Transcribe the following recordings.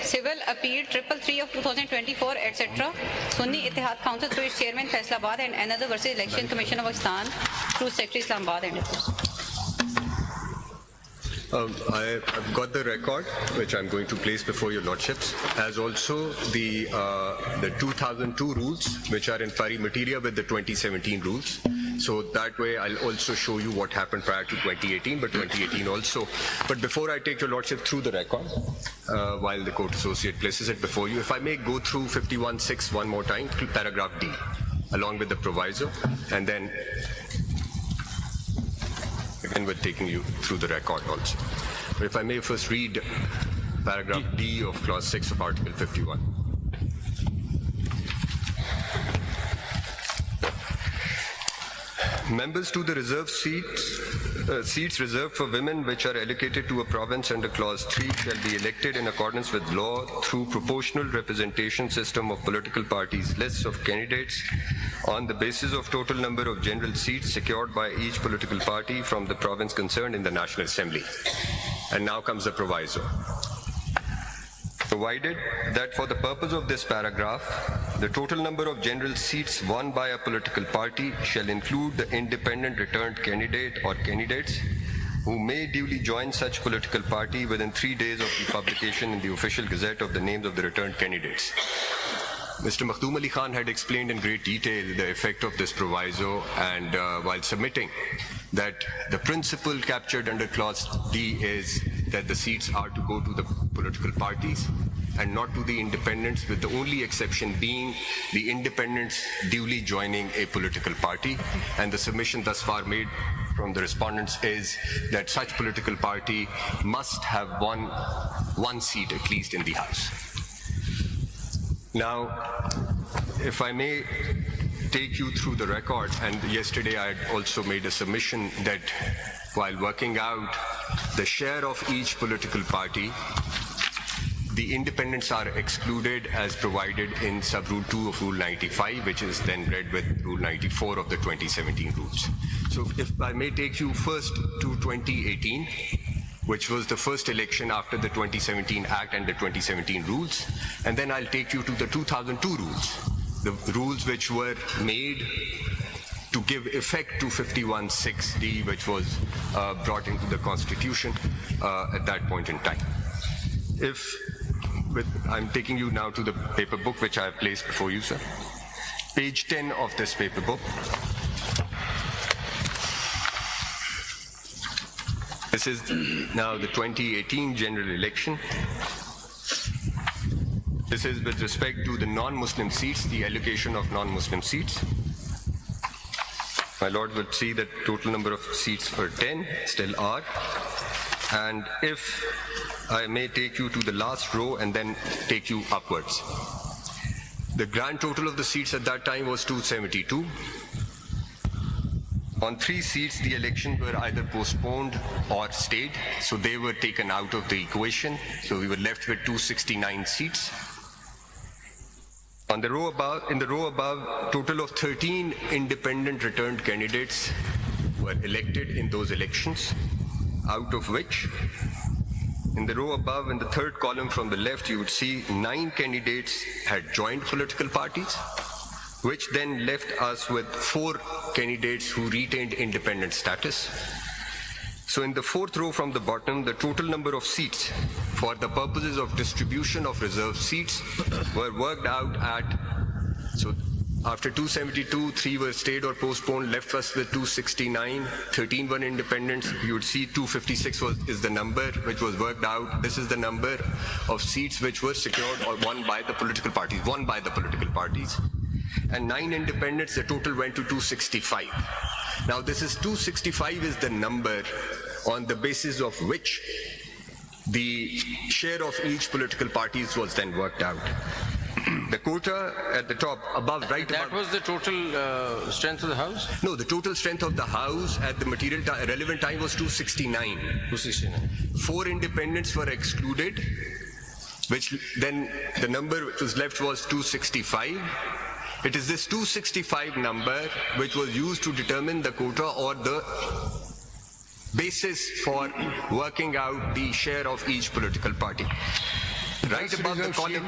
Civil Appeal 333 of 2024, etc. Sunni Ittihad Council through its chairman Faisalabad and another versus Election Commission of Pakistan through Secretary Islamabad and others. I've got the record, which I'm going to place before your lordships, as also the 2002 rules, which are in pari materia with the 2017 rules. So that way I'll also show you what happened prior to 2018, but 2018 also. But before I take your lordship through the record, while the court associate places it before you, if I may go through 51(6) one more time, paragraph D, along with the proviso, and then again we're taking you through the record also. But if I may first read paragraph D of clause 6 of Article 51. Members to the reserved seats reserved for women which are allocated to a province under clause 3 shall be elected in accordance with law through proportional representation system of political parties' lists of candidates on the basis of total number of general seats secured by each political party from the province concerned in the National Assembly. And now comes the proviso. Provided that for the purpose of this paragraph, the total number of general seats won by a political party shall include the independent returned candidate or candidates who may duly join such political party within 3 days of the publication in the official gazette of the names of the returned candidates. Mr. Makhdoom Ali Khan had explained in great detail the effect of this proviso, and while submitting that the principle captured under clause D is that the seats are to go to the political parties and not to the independents, with the only exception being the independents duly joining a political party. And the submission thus far made from the respondents is that such political party must have won one seat at least in the House. Now, if I may take you through the record, and yesterday I had also made a submission that while working out the share of each political party, the independents are excluded as provided in sub-rule 2 of Rule 95, which is then read with Rule 94 of the 2017 rules. So if I may take you first to 2018, which was the first election after the 2017 Act and the 2017 rules, and then I'll take you to the 2002 rules, the rules which were made to give effect to 51(6)(d), which was brought into the Constitution at that point in time. I'm taking you now to the paper book which I have placed before you, sir. Page 10 of this paper book. This is now the 2018 general election. This is with respect to the non-Muslim seats, the allocation of non-Muslim seats. My Lord would see that total number of seats were 10, still are. And if I may take you to the last row and then take you upwards. The grand total of the seats at that time was 272. On 3 seats, the elections were either postponed or stayed, so they were taken out of the equation. So we were left with 269 seats. In the row above, total of 13 independent returned candidates were elected in those elections, out of which, in the row above, in the third column from the left, you would see 9 candidates had joined political parties, which then left us with 4 candidates who retained independent status. So in the 4th row from the bottom, the total number of seats for the purposes of distribution of reserved seats were worked out at, so after 272, 3 were stayed or postponed, left us with 269, 13 were independents. You would see 256 is the number which was worked out. This is the number of seats which were secured or won by the political parties. And 9 independents, the total went to 265. Now this is 265 is the number on the basis of which the share of each political parties was then worked out. The quota at the top, above, right that above. Was the total strength of the House? No, the total strength of the House at the relevant time was 269. 269. 4 independents were excluded, which then the number which was left was 265. It is this 265 number which was used to determine the quota or the basis for working out the share of each political party. right above the column.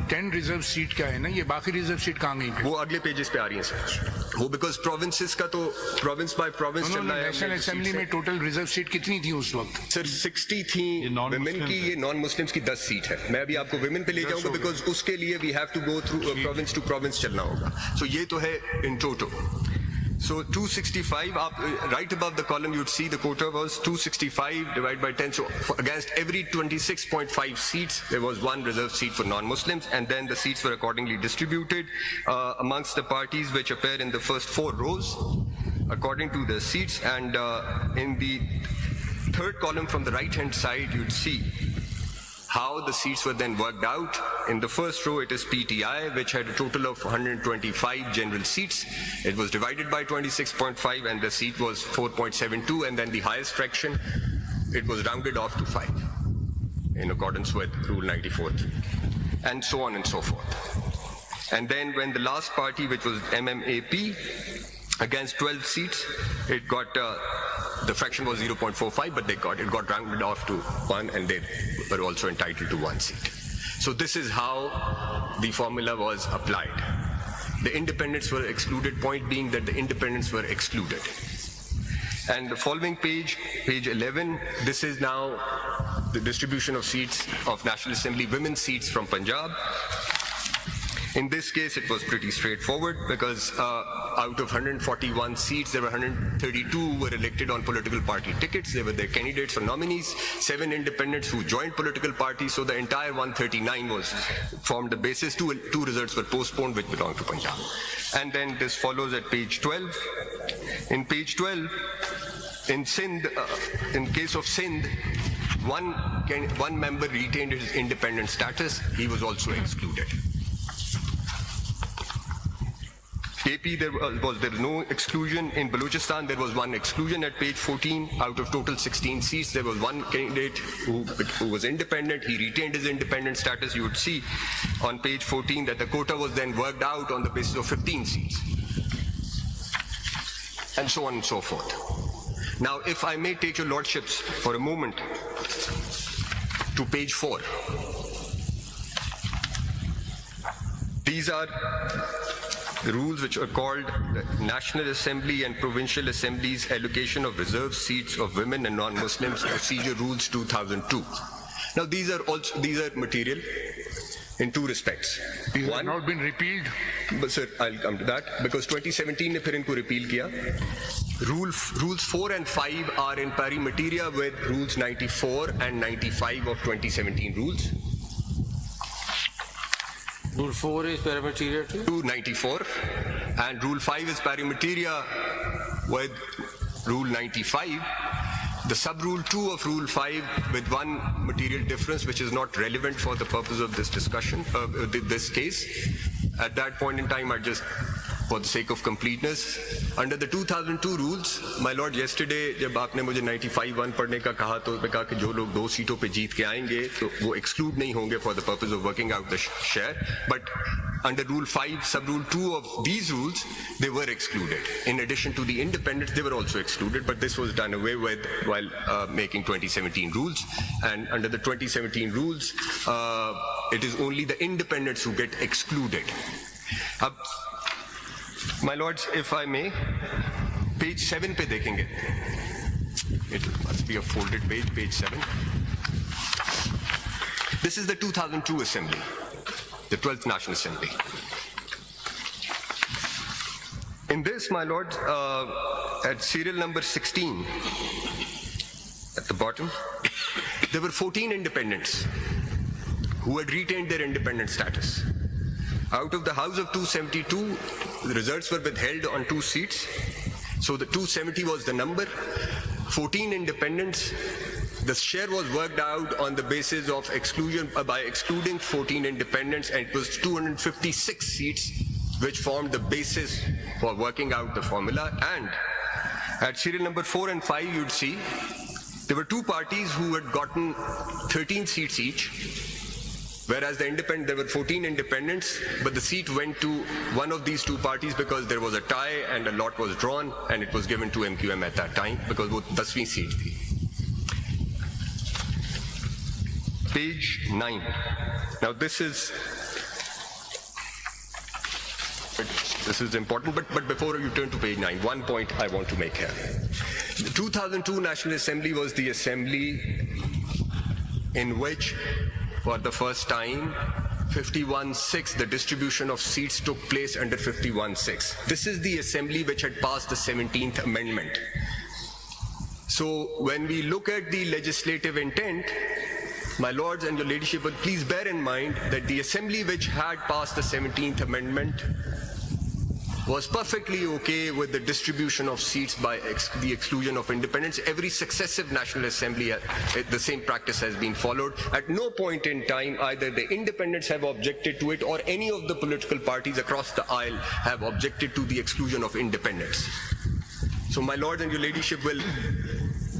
10 reserve seat का है ना, ये बाकी reserve seat कहाँ गई फिर? वो अगले पेजेस पे आ रही है सर। वो बिकॉज प्रोविंसेस का तो प्रोविंस बाय प्रोविंस चल रहा है। नेशनल असेंबली में टोटल रिजर्व सीट कितनी थी उस वक्त? सर 60 थी विमेन की, ये नॉन मुस्लिम्स की 10 सीट है। मैं अभी आपको विमेन पे ले जाऊंगा बिकॉज उसके लिए we have to go through province to province चलना होगा। सो ये तो है in total. So 265, right above the column you'd see the quota was 265 divided by 10. So against every 26.5 seats, there was one reserved seat for non-Muslims, and then the seats were accordingly distributed amongst the parties which appear in the first 4 rows according to the seats. And in the third column from the right-hand side, you'd see how the seats were then worked out. In the first row, it is PTI, which had a total of 125 general seats. It was divided by 26.5, and the seat was 4.72, and then the highest fraction, it was rounded off to 5, in accordance with Rule 94, and so on and so forth. And then when the last party, which was MMAP, against 12 seats, it got the fraction was 0.45, but it got rounded off to 1, and they were also entitled to 1 seat. So this is how the formula was applied. The independents were excluded, point being that the independents were excluded. And the following page, page 11, this is now the distribution of seats of National Assembly, women's seats from Punjab. In this case, it was pretty straightforward because out of 141 seats, there were 132 who were elected on political party tickets. They were their candidates or nominees, 7 independents who joined political parties. So the entire 139 was formed the basis. Two results were postponed, which belonged to Punjab. And then this follows at page 12. In page 12, in Sindh, in case of Sindh, one member retained his independent status. He was also excluded. AP, there was no exclusion. In Balochistan, there was one exclusion at page 14. Out of total 16 seats, there was one candidate who was independent. He retained his independent status. You would see on page 14 that the quota was then worked out on the basis of 15 seats. And so on and so forth. Now, if I may take your lordships for a moment to page 4. These are the rules which are called the National Assembly and Provincial Assemblies Allocation of Reserved Seats of Women and Non-Muslims Procedure Rules 2002. Now these are material in 2 respects. These have not been repealed. But sir, I'll come to that because 2017 ने फिर इनको repeal किया. Rules 4 and 5 are in pari materia with rules 94 and 95 of 2017 rules. Rule 4 is parameteria to? 294, and Rule 5 is parimateria with Rule 95. The sub-rule 2 of Rule 5 with one material difference which is not relevant for the purpose of this discussion, this case. At that point in time, I just, for the sake of completeness, under the 2002 rules, my lord, yesterday जब आपने मुझे 95-1 पढ़ने का कहा तो मैं कहा कि जो लोग 2 सीटों पे जीत के आएंगे तो वो exclude नहीं होंगे for the purpose of working out the share, but under Rule 5, Sub-Rule 2 of these rules, they were excluded. In addition to the independents, they were also excluded, but this was done away with while making 2017 rules. And under the 2017 rules, it is only the independents who get excluded. My lords, if I may, page 7 पे देखेंगे. It must be a folded page, page 7. This is the 2002 Assembly, the 12th National Assembly. In this, my lords, at serial number 16, at the bottom, there were 14 independents who had retained their independent status. Out of the House of 272, the results were withheld on 2 seats. So the 270 was the number. 14 independents. The share was worked out on the basis of exclusion by excluding 14 independents, and it was 256 seats which formed the basis for working out the formula. And at serial number 4 and 5, you'd see there were 2 parties who had gotten 13 seats each. Whereas there were 14 independents, but the seat went to one of these 2 parties because there was a tie and a lot was drawn, and it was given to MQM at that time because वो 10वीं seat थी. Page 9. Now this is important, but before you turn to page 9, one point I want to make here. The 2002 National Assembly was the assembly in which, for the first time, 51-6, the distribution of seats took place under 51-6. This is the assembly which had passed the 17th Amendment. So when we look at the legislative intent, my lords and your ladyship will please bear in mind that the assembly which had passed the 17th Amendment was perfectly okay with the distribution of seats by the exclusion of independents. Every successive National Assembly, the same practice has been followed. At no point in time either the independents have objected to it or any of the political parties across the aisle have objected to the exclusion of independents. So my lords and your ladyship will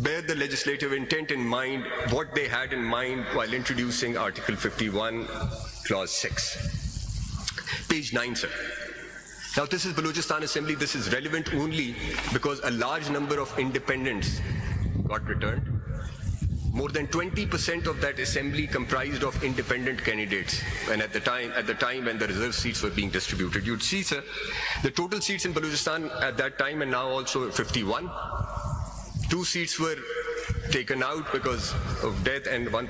bear the legislative intent in mind, what they had in mind while introducing Article 51, Clause 6. Page 9, sir. Now this is Balochistan Assembly. This is relevant only because a large number of independents got returned. More than 20% of that assembly comprised of independent candidates. And at the time when the reserve seats were being distributed, you'd see, sir, the total seats in Balochistan at that time and now also 51. 2 seats were taken out because of death and one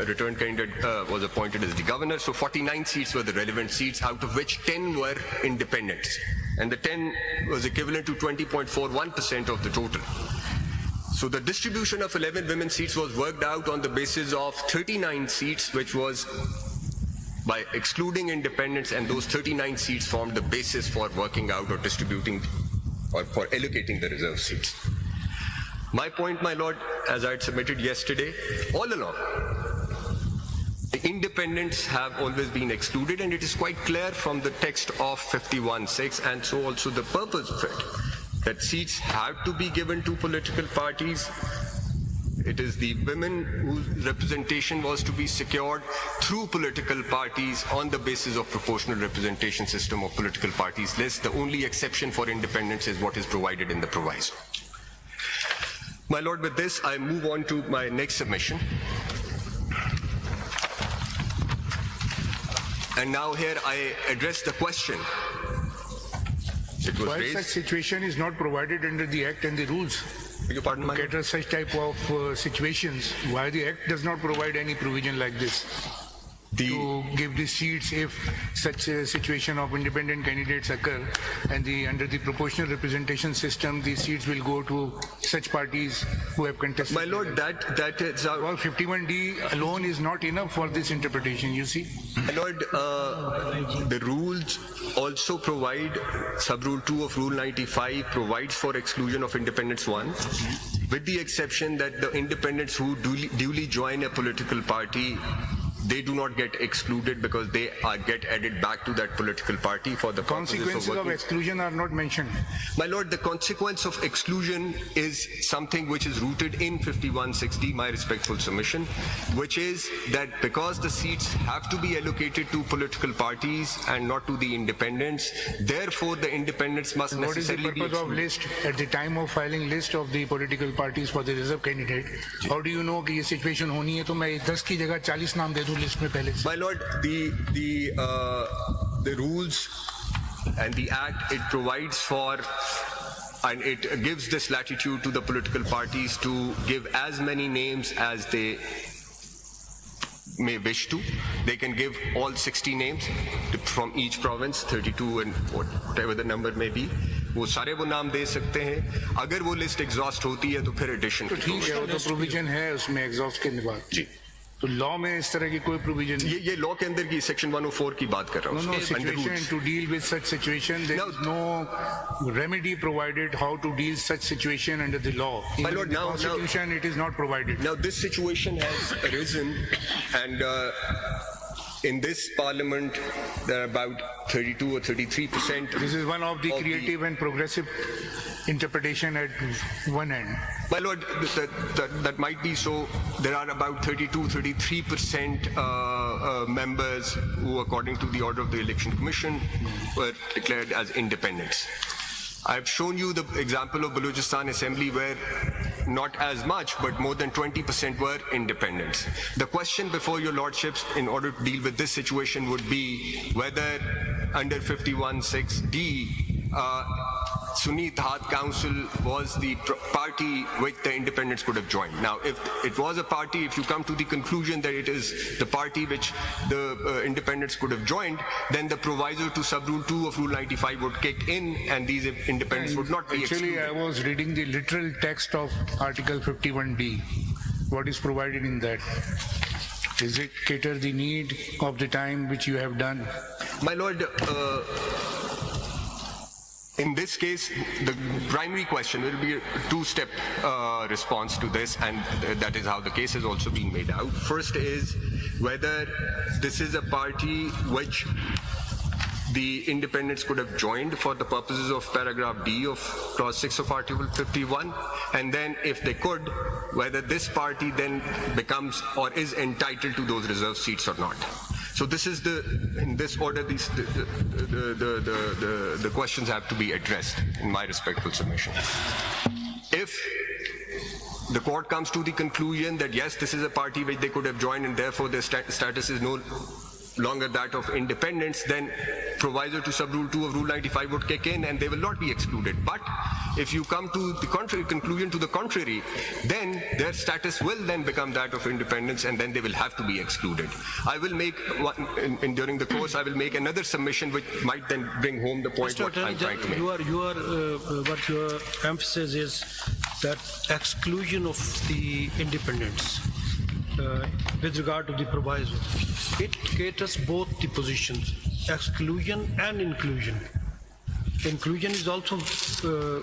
returned candidate was appointed as the governor. So 49 seats were the relevant seats, out of which 10 were independents. And the 10 was equivalent to 20.41% of the total. So the distribution of 11 women seats was worked out on the basis of 39 seats, which was by excluding independents, and those 39 seats formed the basis for working out or distributing or for allocating the reserve seats. My point, my lord, as I had submitted yesterday, all along, the independents have always been excluded, and it is quite clear from the text of 51(6) and so also the purpose of it, that seats have to be given to political parties. It is the women whose representation was to be secured through political parties on the basis of proportional representation system of political parties list. The only exception for independents is what is provided in the proviso. My lord, with this, I move on to my next submission. And now here I address the question. It was Why raised. such situation is not provided under the Act and the rules? Beg your pardon, my To lord? cater such type of situations, why the Act does not provide any provision like this? To give the seats if such a situation of independent candidates occur, and under the proportional representation system, the seats will go to such parties who have contested. My lord, that is our... Well, 51D alone is not enough for this interpretation, you see. My lord, the rules also provide, sub-rule 2 of Rule 95 provides for exclusion of independents 1, with the exception that the independents who duly join a political party, they do not get excluded because they get added back to that political party for the purposes Consequences of of working. exclusion are not mentioned. My lord, the consequence of exclusion is something which is rooted in 5160, my respectful submission, which is that because the seats have to be allocated to political parties and not to the independents, therefore the independents must What is the necessarily be purpose of excluded. list at the time of filing list of the political parties for the reserve candidate? How do you know कि ये situation होनी है तो मैं 10 की जगह 40 नाम दे दूं list में पहले से? My lord, the rules and the act, it provides for and it gives this latitude to the political parties to give as many names as they may wish to. They can give all 60 names from each province, 32 and whatever the number may be. वो सारे वो नाम दे सकते हैं. अगर वो list exhaust होती है तो फिर एडिशन तो ठीक है, वो तो प्रोविजन है उसमें एग्जॉस्ट के बाद. जी. तो लॉ में इस तरह की कोई प्रोविजन नहीं. ये लॉ के अंदर की सेक्शन 104 की बात कर रहा हूँ. No Under situation rules. to deal with such situation. There Now- is no remedy provided how to deal such situation under the law. My Even lord, in the now- Constitution, it is not provided. Now this situation has arisen, and in this parliament there are about 32 or 33%. This is one of the creative and progressive interpretation at one end. My lord, that might be so. There are about 33% members who, according to the order of the Election Commission, were declared as independents. I've shown you the example of Balochistan Assembly where not as much, but more than 20% were independents. The question before your lordships in order to deal with this situation would be whether under 51(6)(d, Sunni Ittehad Council was the party which the independents could have joined. Now, if it was a party, if you come to the conclusion that it is the party which the independents could have joined, then the proviso to sub-rule 2 of Rule 95 would kick in and these independents would not be Actually, excluded. I was reading the literal text of Article 51D. What is provided in that? Does it cater the need of the time which you have done? My lord, in this case, the primary question will be a two-step response to this, and that is how the case has also been made out. First is whether this is a party which the independents could have joined for the purposes of paragraph D of clause 6 of Article 51, and then if they could, whether this party then becomes or is entitled to those reserved seats or not. So this is in this order, the questions have to be addressed in my respectful submission. If the court comes to the conclusion that yes, this is a party which they could have joined and therefore their status is no longer that of independence, then proviso to sub-rule 2 of Rule 95 would kick in and they will not be excluded. But if you come to the contrary conclusion to the contrary, then their status will then become that of independence and then they will have to be excluded. I will make, during the course, I will make another submission which might then bring home the point Mr. what I'm Attorney trying to make. what your emphasis is that exclusion of the independents with regard to the proviso. It caters both the positions, exclusion and inclusion. Inclusion is also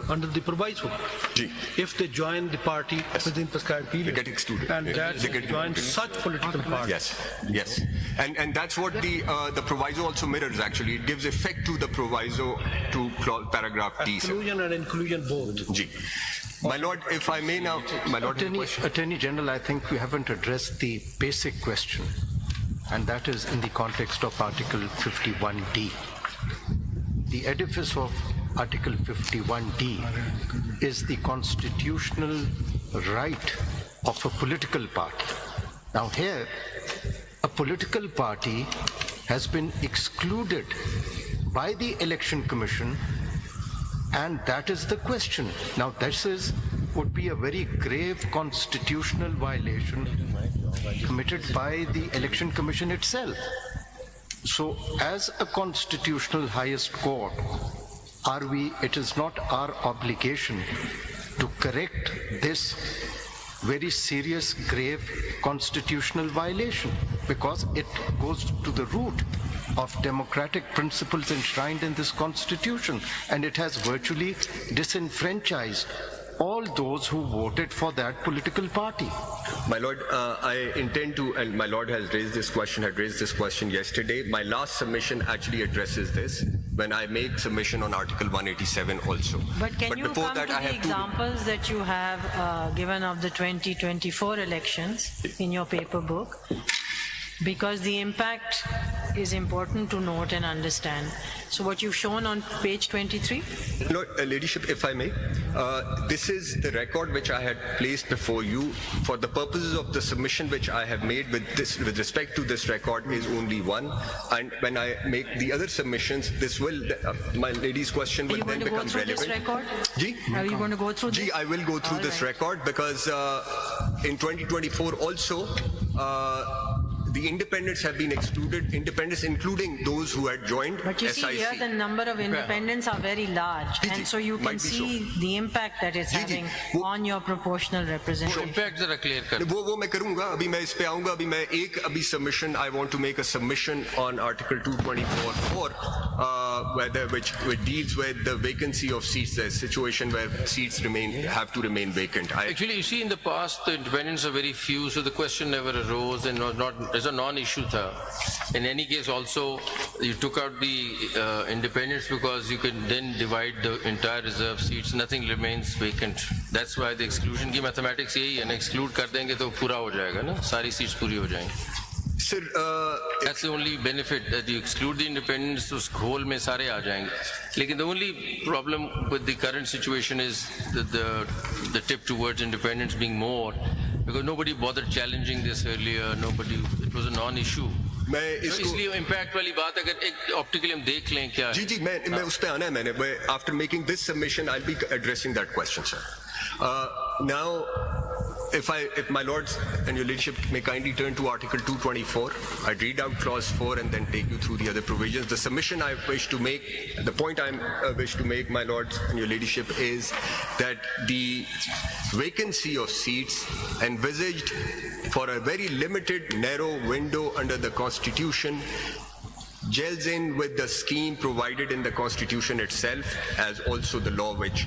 under the proviso. Ji. If they join the party within prescribed period. They get excluded. And They that get join excluded. such political party. Yes, yes. And that's what the proviso also mirrors actually. It gives effect to the proviso to paragraph D. sir. Exclusion and inclusion both. Ji. My lord, if I may now, my lord, has a question. Attorney General, I think we haven't addressed the basic question, and that is in the context of Article 51D. The edifice of Article 51D is the constitutional right of a political party. Now here, a political party has been excluded by the Election Commission, and that is the question. Now this would be a very grave constitutional violation committed by the Election Commission itself. So as a constitutional highest court, it is not our obligation to correct this very serious, grave constitutional violation, because it goes to the root of democratic principles enshrined in this constitution, and it has virtually disenfranchised all those who voted for that political party. My lord, I intend to, and my lord has raised this question, had raised this question yesterday. My last submission actually addresses this when I make submission on Article 187 also. But can you before come that, to I the have examples that you have given of the 2024 elections in your paper book? Because the impact is important to note and understand. So what you've shown on page 23? Lord, Ladyship, if I may, this is the record which I had placed before you. For the purposes of the submission which I have made with respect to this record is only one. And when I make the other submissions, this will, my lady's question Are will you then going to go become through relevant. this record? Ji? Are you going to go through this? Ji, I will go through All this right. record because in 2024 also, the independents have been excluded, independents including those who had joined But you SIC. see here the number of independents are very large, Ji, and so you might can be see the impact that it's Ji, ji. having Wo- on your proportional representation. Impact जरा clear कर. वो मैं करूंगा अभी मैं इस पे आऊंगा अभी मैं एक अभी submission I want to make a submission on Article 224 which deals with the vacancy of seats, the situation where seats have to remain vacant. Actually, you see, in the past, the independents are very few, so the question never arose and was not as a non-issue. In any case, also, you took out the independents because you can then divide the entire reserve seats. Nothing remains vacant. That's why the exclusion की mathematics यही है ना, exclude कर देंगे तो पूरा हो जाएगा ना, सारी seats पूरी हो जाएंगी. Sir, That's the only benefit, that you exclude the independents, उस घोल में सारे आ जाएंगे. लेकिन the only problem with the current situation is the tip towards independence being more, because nobody bothered challenging this earlier, it was a non-issue. मैं So इसको इसलिए impact वाली बात अगर एक optically हम देख लें क्या जी है. जी मैं उस पे आना है मैंने. After making this submission, I'll be addressing that question, sir. Now, if my lords and your leadership may kindly turn to Article 224, I'd read out Clause 4 and then take you through the other provisions. The submission I wish to make, the point I wish to make, my lords and your leadership, is that the vacancy of seats envisaged for a very limited, narrow window under the Constitution gels in with the scheme provided in the Constitution itself, as also the law which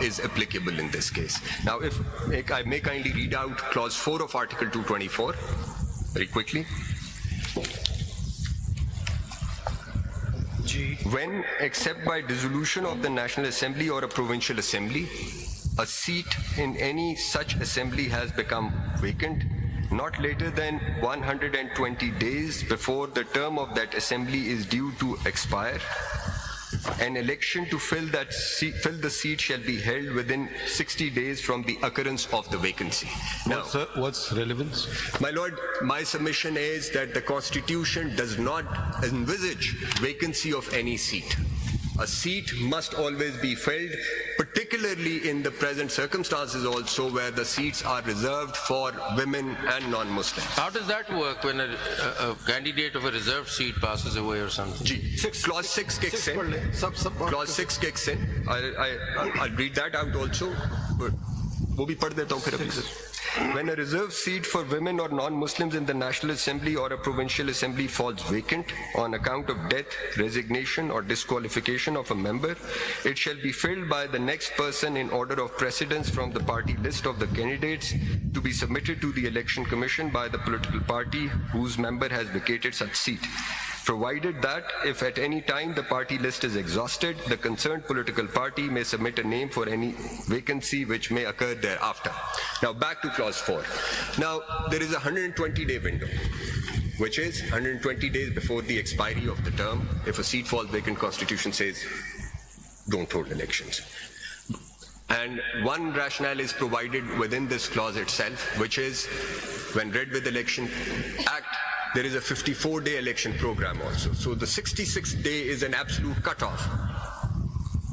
is applicable in this case. Now, if I may kindly read out Clause 4 of Article 224 very quickly. When, except by dissolution of the National Assembly or a provincial assembly, a seat in any such assembly has become vacant, not later than 120 days before the term of that assembly is due to expire, an election to fill the seat shall be held within 60 days from the occurrence of the vacancy. Now, What's relevance? my lord, my submission is that the Constitution does not envisage vacancy of any seat. A seat must always be filled, particularly in the present circumstances also, where the seats are reserved for women and non-Muslims. How does that work when a candidate of a reserved seat passes away or something? Clause 6 kicks in. Clause 6 kicks in. I'll read that out also. But वो भी पढ़ देता हूँ फिर अभी. When a reserved seat for women or non-Muslims in the National Assembly or a provincial assembly falls vacant on account of death, resignation or disqualification of a member, it shall be filled by the next person in order of precedence from the party list of the candidates to be submitted to the Election Commission by the political party whose member has vacated such seat, provided that if at any time the party list is exhausted, the concerned political party may submit a name for any vacancy which may occur thereafter. Now back to Clause 4. Now there is a 120-day window, which is 120 days before the expiry of the term. If a seat falls vacant, Constitution says don't hold elections. And one rationale is provided within this clause itself, which is when read with Election Act, there is a 54-day election program also. So the 66th day is an absolute cutoff.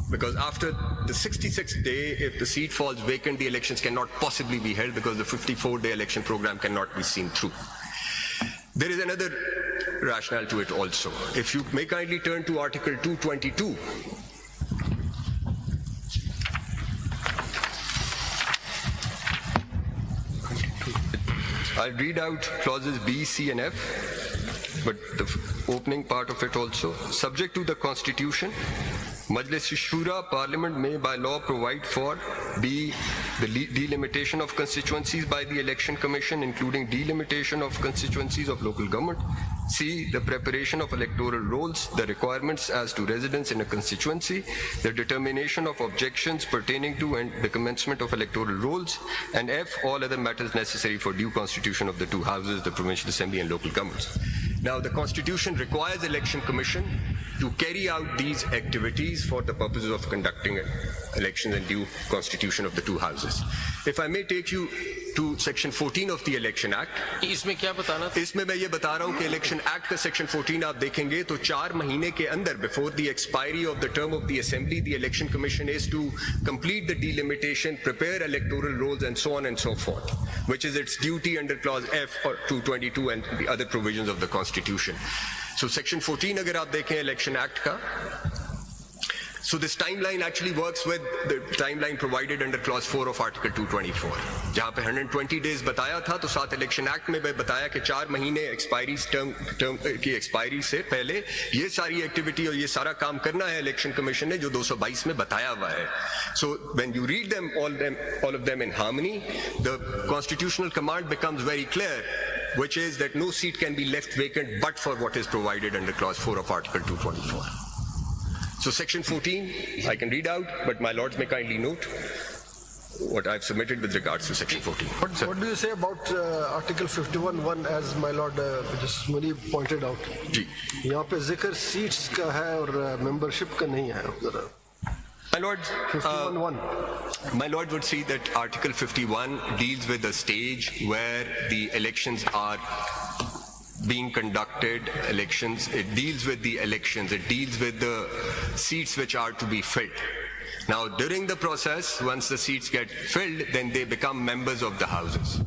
Because after the 66th day, if the seat falls vacant, the elections cannot possibly be held because the 54-day election program cannot be seen through. There is another rationale to it also. If you may kindly turn to Article 222. I'll read out clauses B, C, and F, but the opening part of it also. Subject to the Constitution, Majlis-e-Shura, Parliament may by law provide for B, the delimitation of constituencies by the Election Commission, including delimitation of constituencies of local government. C, the preparation of electoral rolls, the requirements as to residence in a constituency, the determination of objections pertaining to and the commencement of electoral rolls, and F, all other matters necessary for due constitution of the two houses, the provincial assembly and local governments. Now, the Constitution requires Election Commission to carry out these activities for the purposes of conducting elections and due constitution of the two houses. If I may take you to Section 14 of the Election Act. इसमें क्या बताना था? इसमें मैं ये बता रहा हूँ कि Election Act का Section 14 आप देखेंगे तो 4 महीने के अंदर before the expiry of the term of the Assembly, the Election Commission is to complete the delimitation, prepare electoral rolls and so on and so forth, which is its duty under Clause F or 222 and the other provisions of the Constitution. So Section 14 अगर आप देखें Election Act का, so this timeline actually works with the timeline provided under Clause 4 of Article 224. जहाँ पे 120 days बताया था, तो साथ Election Act में बताया कि 4 महीने expiry term की expiry से पहले ये सारी activity और ये सारा काम करना है Election Commission ने जो 222 में बताया हुआ है. So when you read them, all of them in harmony, the constitutional command becomes very clear, which is that no seat can be left vacant but for what is provided under Clause 4 of Article 224. So Section 14, I can read out, but my lords may kindly note. what I've submitted with regards to Section 14. Sir. What do you say about Article 51(1) as my Lord Justice Muni pointed out? जी. यहाँ पे जिक्र seats का है और membership का नहीं है जरा. My Lord, 51(1). my Lord would see that Article 51 deals with a stage where the elections are being conducted, it deals with the elections, it deals with the seats which are to be filled. Now, during the process, once the seats get filled, then they become members of the houses.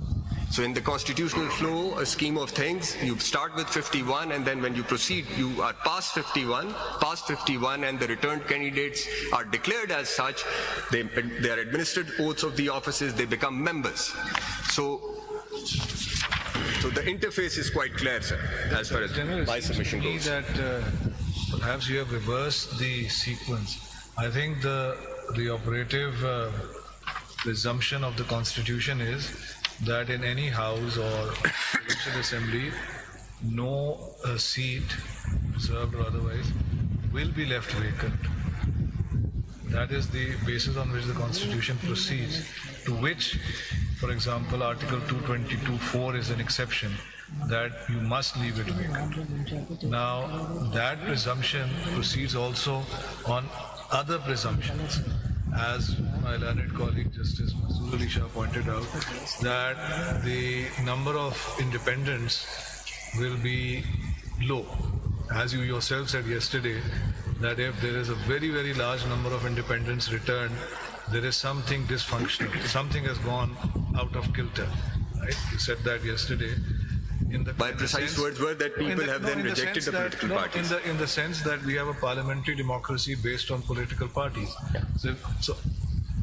So in the constitutional flow, a scheme of things, you start with 51 and then when you proceed, you are past 51 and the returned candidates are declared as such, they are administered oaths of the offices, they become members. So the interface is quite clear, sir, as far as my submission goes. That perhaps you have reversed the sequence. I think the operative presumption of the Constitution is that in any house or provincial assembly, no seat, reserved or otherwise, will be left vacant. That is the basis on which the Constitution proceeds, to which, for example, Article 222(4) is an exception, that you must leave it vacant. Now, that presumption proceeds also on other presumptions, as my learned colleague Justice Masroor Ali Shah pointed out, that the number of independents will be low. As you yourself said yesterday, that if there is a very, very large number of independents returned, there is something dysfunctional, something has gone out of kilter. Right? You said that yesterday. My precise words were that people have then rejected the political parties. In the sense that we have a parliamentary democracy based on political parties. Yeah. So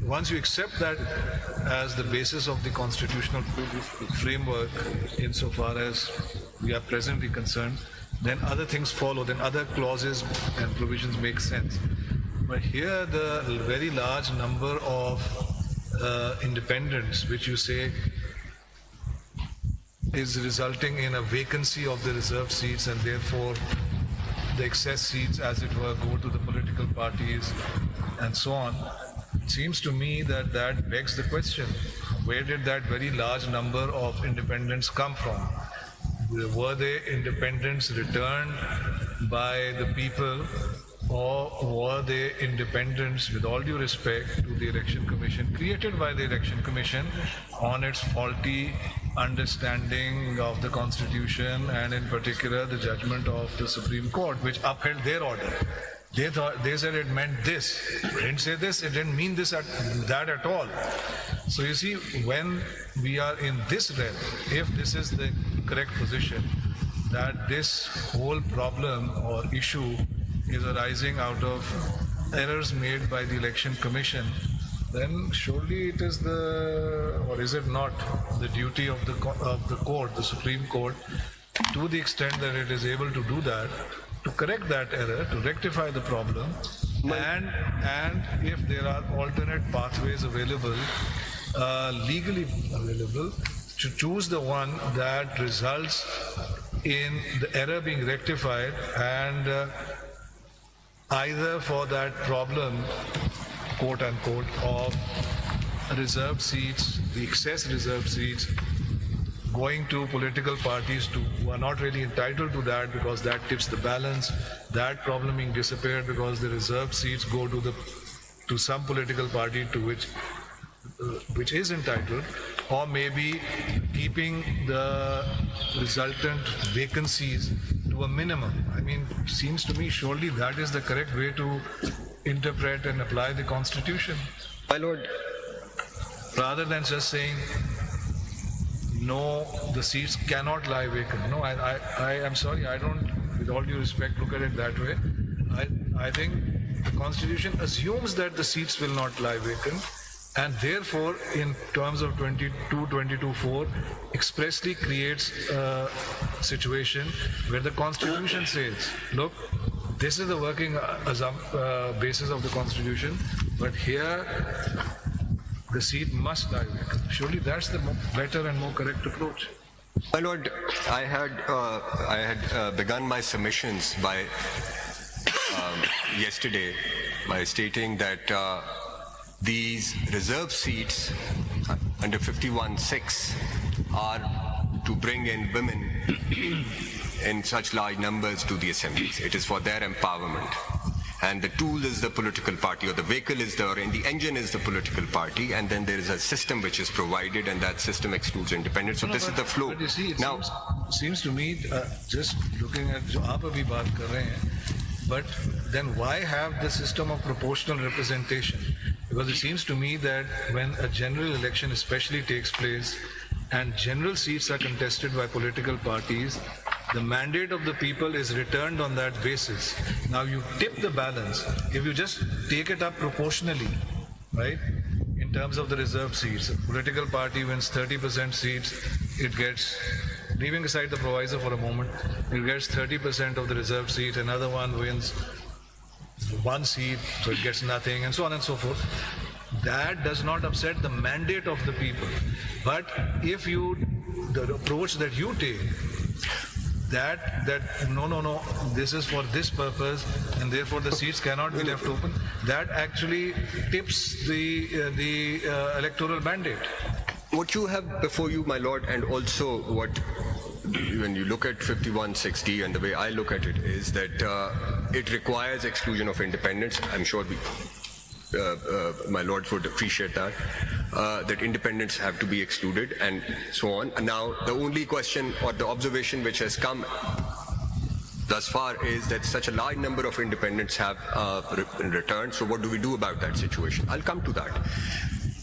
once you accept that as the basis of the constitutional framework, insofar as we are presently concerned, then other things follow, then other clauses and provisions make sense. But here the very large number of independents, which you say is resulting in a vacancy of the reserved seats, and therefore the excess seats, as it were, go to the political parties and so on. It seems to me that that begs the question, where did that very large number of independents come from? Were they independents returned by the people, or were they independents, with all due respect to the Election Commission, created by the Election Commission on its faulty understanding of the Constitution, and in particular the judgment of the Supreme Court, which upheld their order? They said it meant this. It didn't say this. It didn't mean that at all. So you see, when we are in this realm, if this is the correct position, that this whole problem or issue is arising out of errors made by the Election Commission, then surely it is or is it not, the duty of the court, the Supreme Court, to the extent that it is able to do that, to correct that error, to rectify the problem, and if there are alternate pathways available, legally available, to choose the one that results in the error being rectified, and either for that problem, quote unquote, of reserved seats, the excess reserved seats, going to political parties who are not really entitled to that, because that tips the balance, that problem being disappeared because the reserved seats go to some political party to which is entitled, or maybe keeping the resultant vacancies to a minimum. I mean, seems to me surely that is the correct way to interpret and apply the Constitution. My Lord, rather than just saying, no, the seats cannot lie vacant. No, I am sorry, I don't, with all due respect, look at it that way. I think the Constitution assumes that the seats will not lie vacant, and therefore, in terms of 22(4), expressly creates a situation where the Constitution says, look, this is the working basis of the Constitution, but here the seat must lie vacant. Surely that's the better and more correct approach. My Lord, I had begun my submissions by yesterday by stating that these reserve seats under 51(6) are to bring in women in such large numbers to the assemblies. It is for their empowerment. And the tool is the political party, or the vehicle is or the engine is the political party, and then there is a system which is provided, and that system excludes independence. So this is the flow. But you see, it Now, seems to me, just looking at जो आप अभी बात कर रहे हैं, but then why have the system of proportional representation? Because it seems to me that when a general election especially takes place and general seats are contested by political parties, the mandate of the people is returned on that basis. Now you tip the balance. If you just take it up proportionally, right, in terms of the reserved seats, a political party wins 30% seats, it gets, leaving aside the provisor for a moment, it gets 30% of the reserved seat, another one wins 1 seat, so it gets nothing, and so on and so forth. That does not upset the mandate of the people. But if you, the approach that you take, that no, this is for this purpose, and therefore the seats cannot be left open, that actually tips the electoral mandate. what you have before you, my lord, and also what, when you look at 5160 and the way I look at it, is that it requires exclusion of independence. I'm sure my lords would appreciate that, that independents have to be excluded and so on. And now, the only question or the observation which has come thus far is that such a large number of independents have returned. So what do we do about that situation? I'll come to that.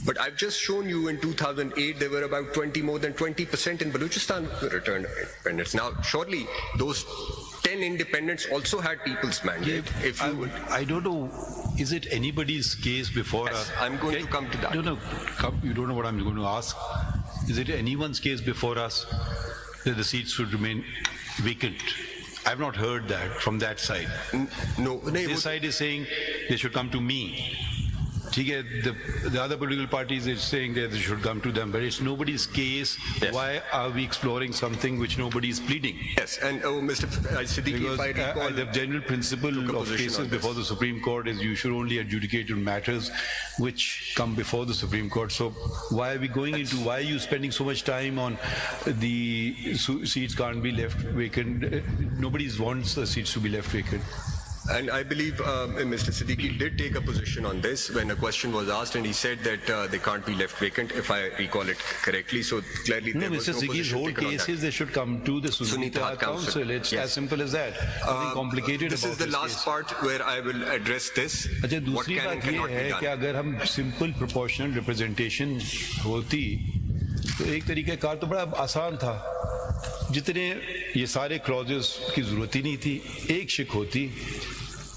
But I've just shown you in 2008, there were about more than 20% in Balochistan returned independents. Now, surely those 10 independents also had people's mandate. If you I don't know, is it anybody's case before Yes, I'm going to come to that. No, you don't know what I'm going to ask. Is it anyone's case before us that the seats should remain vacant? I've not heard that from that side. No, This side is saying they should come to me. The other political parties is saying that they should come to them, but it's nobody's case. Yes. Why are we exploring something which nobody is pleading? Yes, and Mr. Siddiqui, Because if I recall, the general principle of position cases on this. before the Supreme Court is you should only adjudicate on matters which come before the Supreme Court. So why are we going into, why are you spending so much time on the seats can't be left vacant? Nobody wants the seats to be left vacant. And I believe Mr. Siddiqui did take a position on this when a question was asked, and he said that they can't be left vacant, if I recall it correctly. So clearly No, there was Mr. no Siddiqui's position whole taken on case that. is they should come to the Sunni Ittihad Council. It's Yes. as simple as that. Nothing complicated This about is the this last case. part where I will address this. अच्छा What दूसरी can and बात ये cannot है be कि done. अगर हम simple proportional representation होती तो एक तरीके कार तो बड़ा आसान था जितने ये सारे क्लॉजेस की जरूरत ही नहीं थी एक शिक होती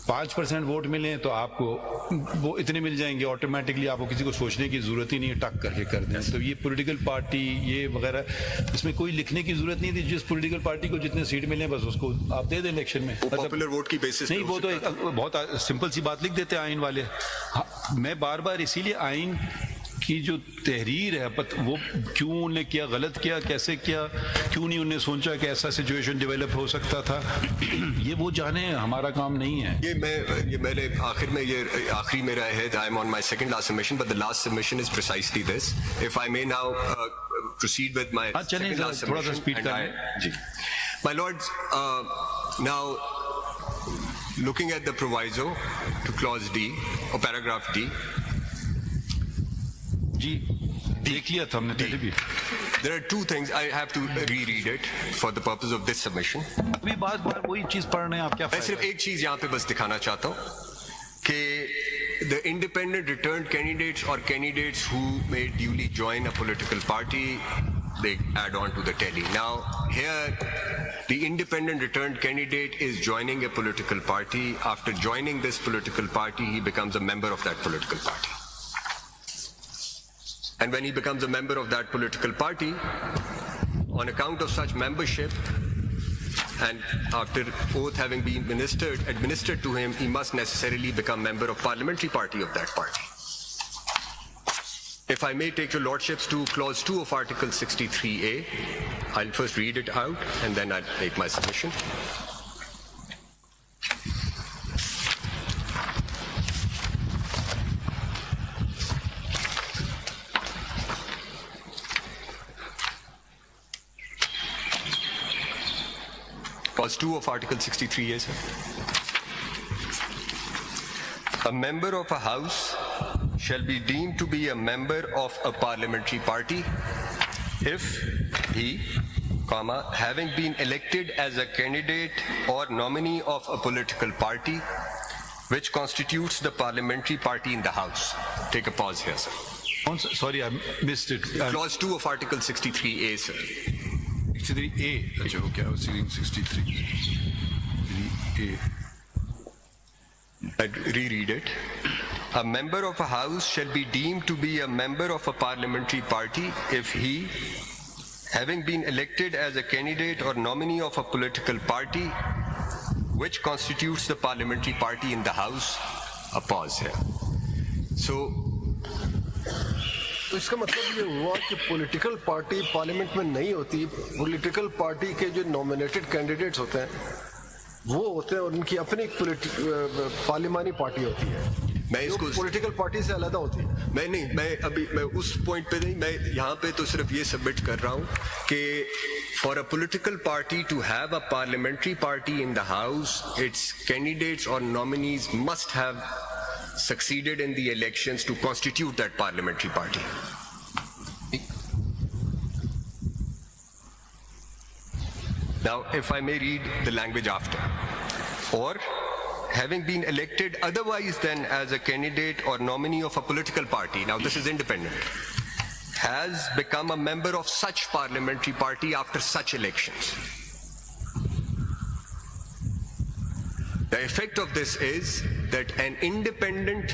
5% वोट मिले तो आपको वो इतने मिल जाएंगे ऑटोमेटिकली आपको किसी को सोचने की जरूरत ही नहीं है टक करके कर दें तो ये पॉलिटिकल पार्टी ये वगैरह इसमें कोई लिखने की जरूरत नहीं थी जिस पॉलिटिकल पार्टी को जितने सीट मिले बस उसको आप दे दें इलेक्शन में वो पॉपुलर वोट की बेसिस नहीं वो तो एक बहुत सिंपल सी बात लिख देते हैं आइन वाले हाँ, मैं बार बार इसीलिए आइन की जो तहरीर है वो क्यों उन्होंने किया गलत किया कैसे किया क्यों नहीं उन्होंने सोचा कि ऐसा सिचुएशन डेवलप हो सकता था ये वो जाने हमारा काम नहीं है ये मैंने आखिर में ये आखिरी मेरा है I am on my second last submission but the last submission is precisely this if I may now proceed with my second last थोड़ा सा स्पीड सबमिशन करें जी my lords now looking at the proviso to clause D or paragraph D जी देख लिया था हमने पहले भी there are two things I have to reread it for the purpose of this submission अभी बार बार वही चीज पढ़ रहे हैं आप क्या मैं सिर्फ एक चीज यहाँ पे बस दिखाना चाहता हूँ कि the independent returned candidates or candidates who may duly join a political party they add on to the tally. Now here the independent returned candidate is joining a political party. After joining this political party he becomes a member of that political party. And when he becomes a member of that political party, on account of such membership, and after oath having been administered to him, he must necessarily become member of parliamentary party of that party. If I may take your lordships to clause 2 of Article 63A, I'll first read it out and then I'll make my submission. Clause 2 of Article 63A, sir. A member of a house shall be deemed to be a member of a parliamentary party if he, comma, having been elected as a candidate or nominee of a political party which constitutes the parliamentary party in the house. Take a pause here, sir. Sorry, I missed it. Clause 2 of Article 63A, sir. 63A. Okay, I was reading 63. A. I'd reread it. A member of a house shall be deemed to be a member of a parliamentary party if he, having been elected as a candidate or nominee of a political party which constitutes the parliamentary party in the house. A pause here. So, तो इसका मतलब ये हुआ कि political party parliament में नहीं होती, political party के जो नॉमिनेटेड कैंडिडेट्स होते हैं वो होते हैं और उनकी अपनी पार्लियामानी पार्टी होती है, मैं इसको पॉलिटिकल पार्टी से अलग होती है। मैं उस पॉइंट पे नहीं, मैं यहाँ पे तो सिर्फ ये सबमिट कर रहा हूँ कि for a political party to have a parliamentary party in the house, its candidates और nominees must have succeeded in the elections to constitute that parliamentary party. Now, if I may read the language after. Or, having been elected otherwise than as a candidate or nominee of a political party, now this is independent, has become a member of such parliamentary party after such elections. The effect of this is that an independent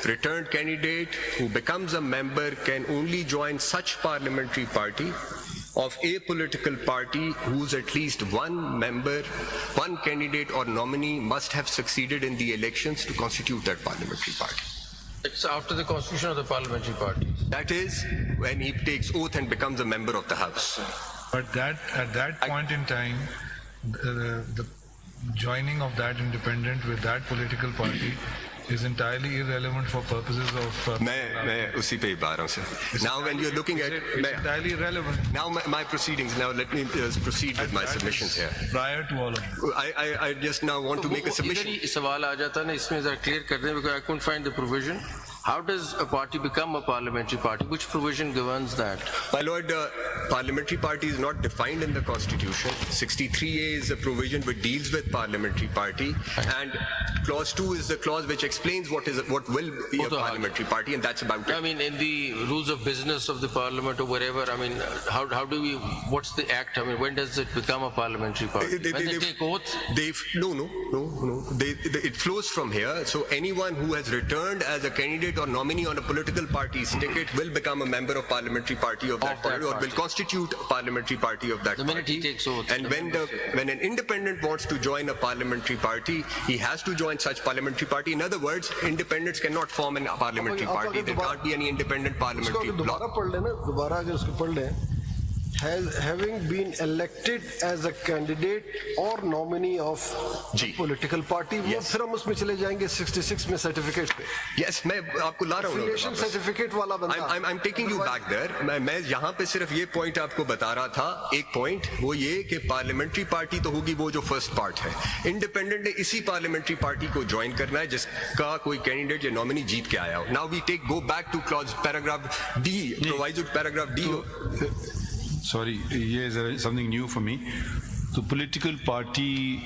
returned candidate who becomes a member can only join such parliamentary party of a political party whose at least one member, one candidate or nominee must have succeeded in the elections to constitute that parliamentary party. It's after the constitution of the parliamentary party. That is when he takes oath and becomes a member of the house. But that at that point in time, the joining of that independent with that political party is entirely irrelevant for purposes of. मैं उसी पे ही बात रहा हूँ sir. Now when you're looking at it's entirely irrelevant. now my proceedings. Now let me proceed with my submissions here. Prior to all of this. I just now want to make a submission. इधर ही सवाल आ जाता है ना, इसमें जरा clear कर दें, because I couldn't find the provision. How does a party become a parliamentary party? Which provision governs that? My lord, parliamentary party is not defined in the constitution. 63A is a provision which deals with parliamentary party, and clause 2 is the clause which explains what will be a parliamentary party, and that's about I it. mean, in the rules of business of the parliament or wherever, I mean, how do we, what's the act? I mean, when does it become a parliamentary party? When they take oath? No. It flows from here. So anyone who has returned as a candidate or nominee on a political party's ticket will become a member of parliamentary party of that party, or will constitute a parliamentary party of that The party. minute he takes oath. And when an independent wants to join a parliamentary party, he has to join such parliamentary party. In other words, independents cannot form a parliamentary party. There can't be any independent parliamentary bloc. दोबारा पढ़ लेना, दोबारा अगर उसको पढ़ लें, having been elected as a candidate or nominee of a political party, वो फिर हम उसमें चले जाएंगे 66 में सर्टिफिकेट पे. Yes, मैं आपको ला रहा हूँ. Affiliation certificate वाला बंदा. I'm taking you back there. मैं यहाँ पे सिर्फ ये पॉइंट आपको बता रहा था. एक पॉइंट वो ये कि पार्लियामेंट्री पार्टी तो होगी वो जो फर्स्ट पार्ट है. इंडिपेंडेंट ने इसी पार्लियामेंट्री पार्टी को ज्वाइन करना है जिसका कोई कैंडिडेट या नॉमिनी जीत के आया हो. Now we go back to clause paragraph D, proviso paragraph D. Sorry, here is something new for me. The political party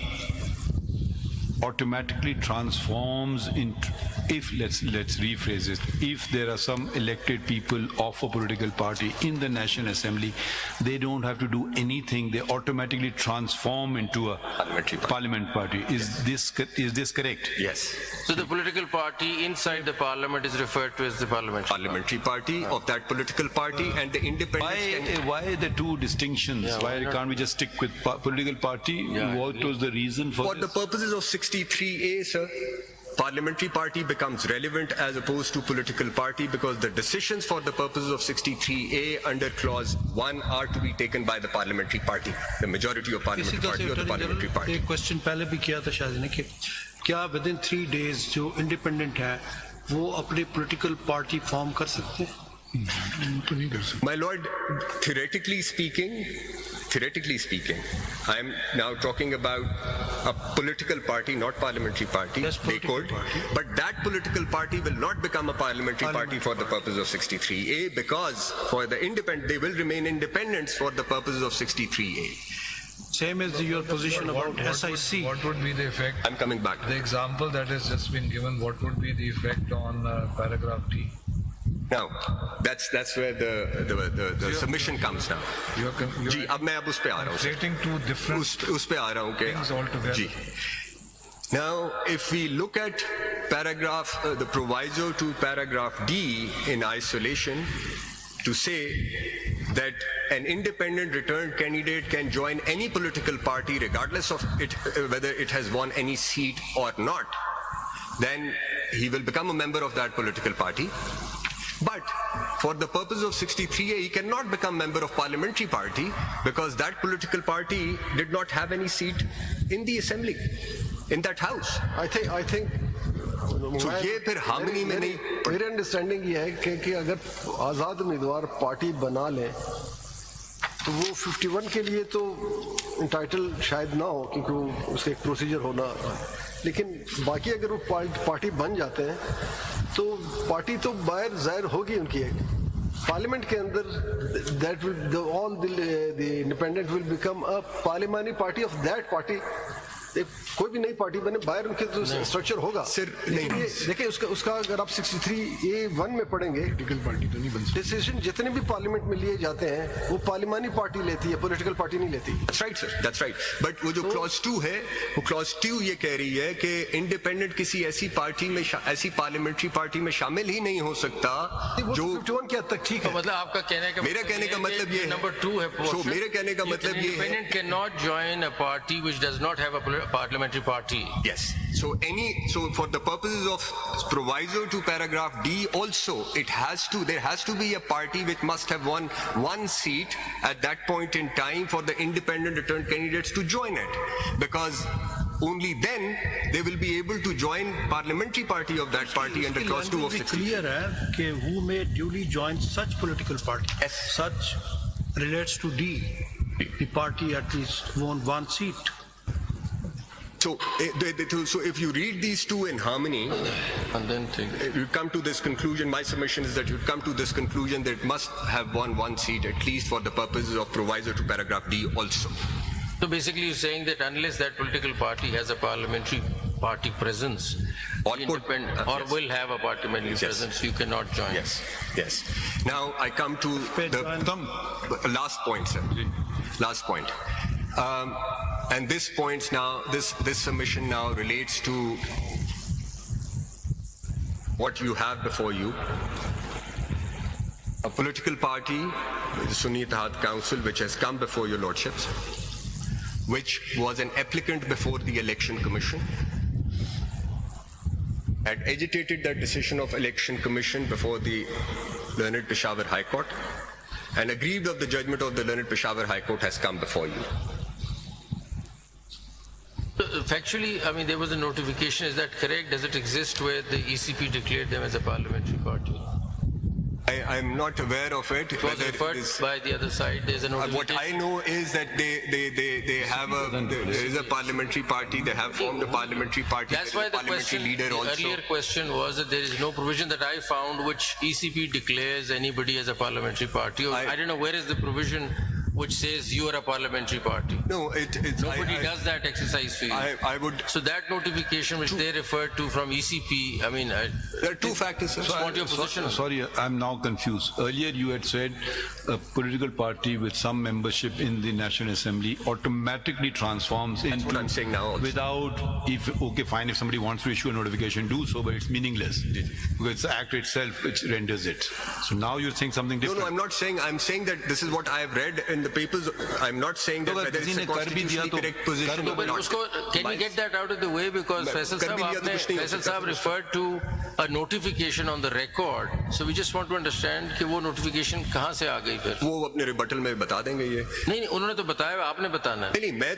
automatically transforms into, if let's rephrase it, if there are some elected people of a political party in the National Assembly, they don't have to do anything, they automatically transform into a parliament party. Is this correct? Yes. So the political party inside the parliament is referred to as the Parliamentary party of that political party, and the independents Why the two distinctions? Why can't we just stick with political party? What was the reason for the purposes of 63A, sir, parliamentary party becomes relevant as opposed to political party because the decisions for the purposes of 63A under clause 1 are to be taken by the parliamentary party, the majority of parliamentary party or the parliamentary party. एक question पहले भी किया था शायद ने कि क्या with in 3 days जो इंडिपेंडेंट है वो अपनी पॉलिटिकल पार्टी फॉर्म कर सकते हैं? My lord, theoretically speaking, theoretically speaking, I'm now talking about a political party, not parliamentary party. Yes, They political could, party. but that political party will not become a parliamentary party for the purpose of 63A, because for the independent, they will remain independents for the purposes of 63A. Same as your position about SIC. What would be the effect? I'm coming back. The example that has just been given, what would be the effect on paragraph D? Now, that's where the submission comes now. जी, अब मैं उस पे आ रहा हूँ sir. Conflating two different उस पे आ रहा हूँ कि things altogether. Ji. Now, if we look at paragraph, the proviso to paragraph D in isolation, to say that an independent returned candidate can join any political party regardless of it, whether it has won any seat or not, then he will become a member of that political party. But for the purpose of 63A, he cannot become member of parliamentary party because that political party did not have any seat in the assembly, in that house. I think So ये फिर harmony में नहीं मेरी understanding ये है कि अगर आज़ाद उम्मीदवार पार्टी बना ले तो वो 51 के लिए तो इंटाइटल शायद ना हो, क्योंकि वो उसका एक प्रोसीजर होना, लेकिन बाकी अगर वो पार्टी बन जाते हैं तो पार्टी तो बाहर जाहिर होगी उनकी एक पार्लियामेंट के अंदर, that will all the independent will become a parliamentary party of that party. एक कोई भी नई पार्टी बने बाहर उनके तो स्ट्रक्चर होगा। देखिए उसका अगर आप 63A1 में पढ़ेंगे, पॉलिटिकल पार्टी तो नहीं बनती, डिसीजन जितने भी पार्लियामेंट में लिए जाते हैं वो पार्लियामानी पार्टी लेती है, पॉलिटिकल पार्टी नहीं लेती। That's right, sir. That's right. But वो जो क्लॉज 2 है, वो क्लॉज 2 ये कह रही है कि इंडिपेंडेंट किसी ऐसी पार्टी में, ऐसी पार्लियामेंट्री पार्टी में शामिल ही नहीं हो सकता जो 51 के हद तक ठीक है। मतलब आपका कहने का मेरा कहने का मतलब ये है, नंबर 2 है। So, मेरे कहने का मतलब ये है, independent cannot join a party which does not have a parliamentary party. yes. So for the purposes of proviso to paragraph D also, there has to be a party which must have won one seat at that point in time for the independent returned candidates to join it, because only then they will be able to join parliamentary party of that party under clause 2 of 63. Clear है कि who may duly join such political party. Yes. Such relates to D. The party at least won one seat. So if you read these two in harmony, And then think. you come to this conclusion. My submission is that you come to this conclusion that it must have won one seat at least for the purposes of proviso to paragraph D also. So basically you're saying that unless that political party has a parliamentary party presence, Or independent, or yes. will have a parliamentary Yes. presence, you cannot join. Yes. Now I come to the last point, sir. Last point. And this points now, this submission now relates to what you have before you. A political party, the Sunni Ittihad Council, which has come before your lordships, which was an applicant before the Election Commission, had agitated that decision of Election Commission before the learned Peshawar High Court, and aggrieved of the judgment of the learned Peshawar High Court has come before you. Factually, I mean, there was a notification, is that correct? Does it exist where the ECP declared them as a parliamentary party? I'm not aware of it. It was referred by the other side, there's a notification. What I know is that they have there is a parliamentary party, they have formed a parliamentary party. That's there why is a the parliamentary question, leader the also. earlier question was that there is no provision that I found which ECP declares anybody as a parliamentary party. Or I don't know where is the provision which says you are a parliamentary party. No, it's Nobody does that exercise for you. I would. So that notification which they referred to from ECP, I mean, There are two factors, sir. just want your position. Sorry, I'm now confused. Earlier you had said a political party with some membership in the National Assembly automatically transforms into... what I'm saying now also. Without, okay, fine, if somebody wants to issue a notification, do so, but it's meaningless. Because it's the act itself which renders it. So now you're saying something different. No, I'm not saying, I'm saying that this is what I have read in the papers. I'm not saying that whether it's a constitutionally correct position No, or but not. can you get that out of the way, because Faisal Sahab referred to a notification on the record, so we just want to understand कि वो notification कहाँ से आ गई फिर? वो अपने rebuttal में बता देंगे ये. नहीं, उन्होंने तो बताया, आपने बताना है. नहीं, मैं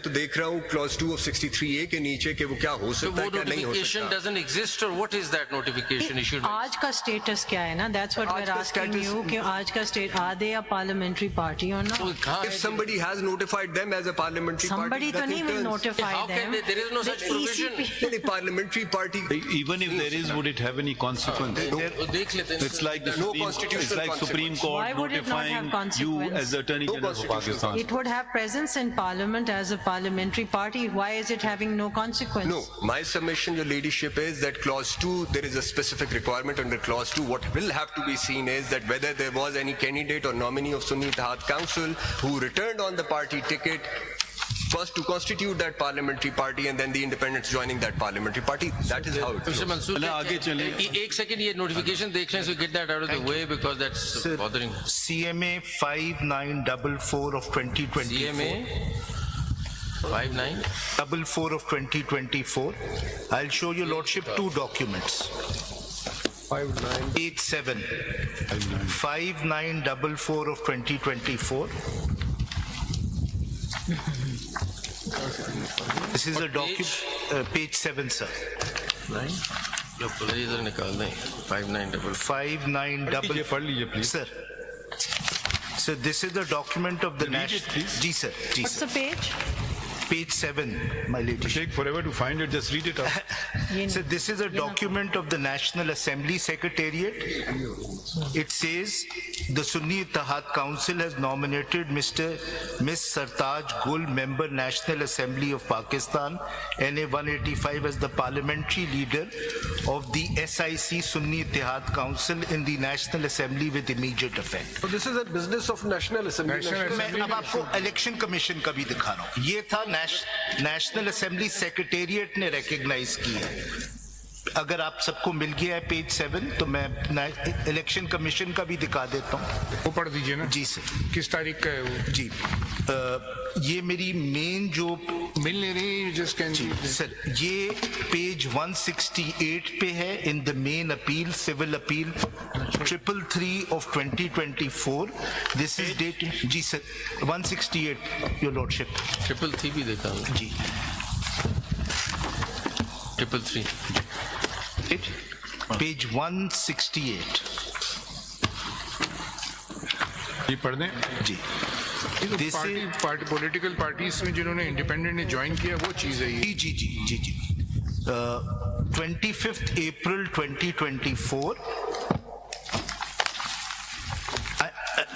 तो देख रहा हूँ clause 2 of 63A के नीचे कि वो क्या हो So सकता है, वो क्या नहीं हो notification सकता. doesn't exist, or what is that notification issued? आज का स्टेटस क्या है ना, that's what आज we're का asking status- you कि आज का state, are they a parliamentary party? party or not. If somebody has notified them as a parliamentary Somebody party, to nothing will turns. notify How them. can they? There is no The such provision. ECP The parliamentary party. Even if there is, would it have any consequence? देख लेते हैं. It's like the No Supreme, constitutional it's like Supreme consequence. Court Why would it not have notifying you consequence? as the Attorney No General of constitutional Pakistan. It would have presence in parliament as a parliamentary party. Why is it having no consequence? No, my submission, your ladyship, is that clause 2, there is a specific requirement under clause 2. What will have to be seen is that whether there was any candidate or nominee of Sunni Ittihad Council who returned on the party ticket, first to constitute that parliamentary party and then the independents joining that parliamentary party. That is how it Mr. goes. Mansoor, चलें, आगे चलें. एक second ये notification देख लें, so get that out of the way because that's bothering. CMA 5944 of 2024. CMA 59. 44 of 2024. I'll show you lordship two documents. 89. 5944 of 2024. This is a document, page 7, sir. 9. इधर निकाल दें. 5944. 5944. पढ़ लीजिए, please. Sir. So this is the document of the Read it, national. please. Ji, sir. Ji, What's sir. the page? Page 7, my lady. Take forever to find it, just read it out. So this is a document of the National Assembly Secretariat. It says the Sunni Ittihad Council has nominated Ms. Sartaj Gul, member National Assembly of Pakistan, NA 185 as the parliamentary leader of the SIC Sunni Ittihad Council in the National Assembly with immediate effect. So this is a business of National Assembly. National मैं अब आपको election commission का भी दिखा रहा हूँ. ये था नेशनल असेंबली सेक्रेटेरिएट ने रिकॉग्नाइज की है. अगर आप सबको मिल गया है पेज 7 तो मैं इलेक्शन कमीशन का भी दिखा देता हूँ. वो पढ़ दीजिए ना. जी सर. किस तारीख का है वो? जी ये मेरी मेन जो मिल नहीं रही, जस्ट कैन. जी सर, ये पेज 168 पे है in the main appeal, civil appeal 333 of 2024. This is date. जी सर, 168 योर लॉर्डशिप. 333 भी देखा हमने. जी 333. पेज 168. ये पढ़ दें. जी This पार्टी पॉलिटिकल पार्टीज में जिन्होंने इंडिपेंडेंट ने ज्वाइन किया वो चीज है ये. जी जी जी जी. 25th April 2024.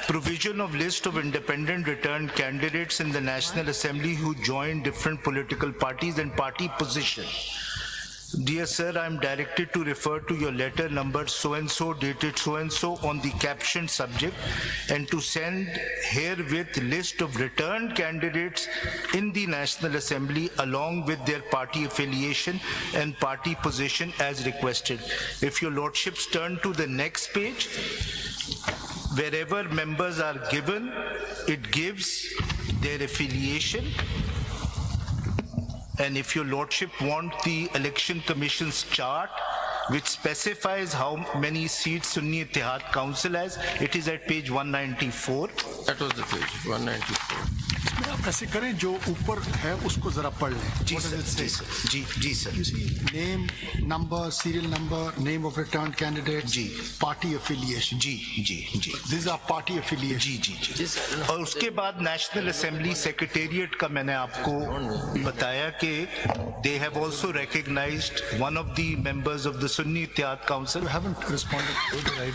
Provision of list of independent returned candidates in the National Assembly who joined different political parties and party position. Dear sir, I am directed to refer to your letter number so-and-so dated so-and-so on the captioned subject and to send herewith list of returned candidates in the National Assembly along with their party affiliation and party position as requested. If your lordships turn to the next page, wherever members are given, it gives their affiliation. And if your lordship want the election commission's chart, which specifies how many seats Sunni Ittihad Council has, it is at page 194. That was the page 194. इसमें आप ऐसे करें, जो ऊपर है उसको जरा पढ़ लें. जी सर, जी सर, जी sir. You see, name, number, serial number, name of returned candidate, जी. party affiliation. जी जी जी. These are party affiliation. जी जी जी. और उसके बाद नेशनल असेंबली सेक्रेटेरिएट का मैंने आपको बताया कि they have also recognized one of the members of the Sunni Ittihad Council. You haven't responded.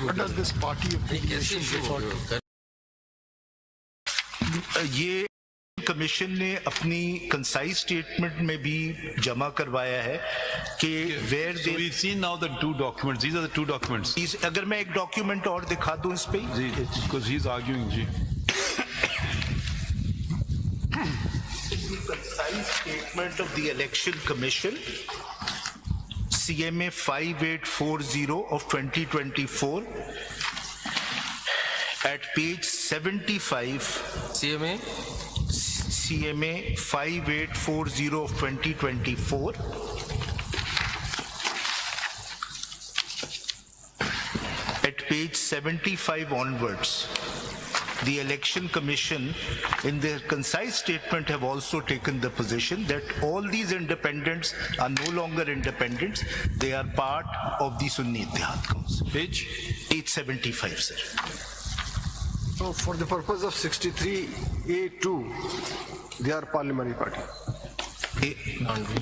What does this party affiliation refer to? ये कमीशन ने अपनी कंसाइज स्टेटमेंट में भी जमा करवाया है कि where So we've seen now the two documents. These are the two documents. अगर मैं एक डॉक्यूमेंट और दिखा दूं इस पे. जी, because he's arguing. जी. Concise statement of the election commission, CMA 5840 of 2024, at page 75. CMA. CMA 5840 of 2024. At page 75 onwards, the Election Commission in their concise statement have also taken the position that all these independents are no longer independents, they are part of the Sunni Ittihad Council. Page? Page 75, sir. So for the purpose of 63A2, they are parliamentary party.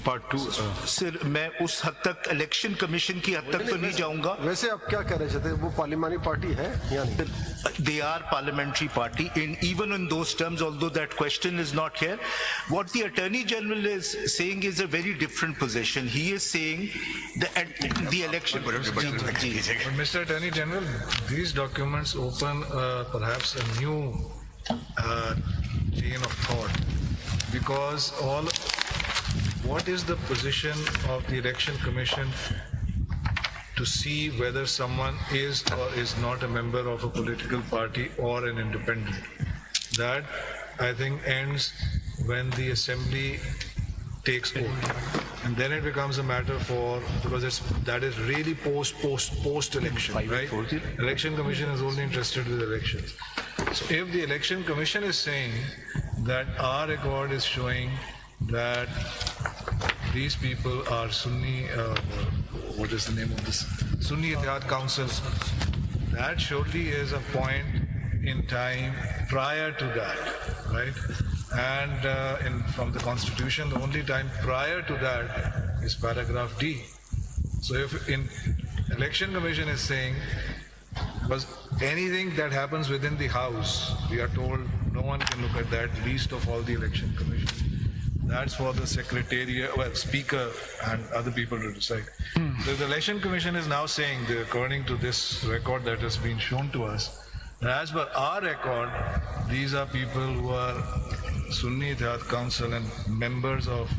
Part 2 sir मैं उस हद तक election commission की हद तक तो नहीं जाऊंगा. वैसे आप क्या कहना चाहते हैं, वो पार्लियामेंट्री पार्टी है या नहीं? They are parliamentary party, and even in those terms, although that question is not here, what the Attorney General is saying is a very different position. He is saying that the election. But Mr. Attorney General, these documents open perhaps a new chain of thought, because what is the position of the Election Commission to see whether someone is or is not a member of a political party or an independent? That, I think, ends when the assembly takes over. And then it becomes a matter for, because that is really post-election, right? Election Commission is only interested with elections. So if the Election Commission is saying that our record is showing that these people are Sunni, what is the name of this? Sunni Ittihad Council. That surely is a point in time prior to that, right? And from the Constitution, the only time prior to that is paragraph D. So if in Election Commission is saying, was anything that happens within the House, we are told no one can look at that, least of all the Election Commission. That's for the Secretariat, well, Speaker and other people to decide. So the Election Commission is now saying, that according to this record that has been shown to us, that as per our record, these are people who are Sunni Ittihad Council and members of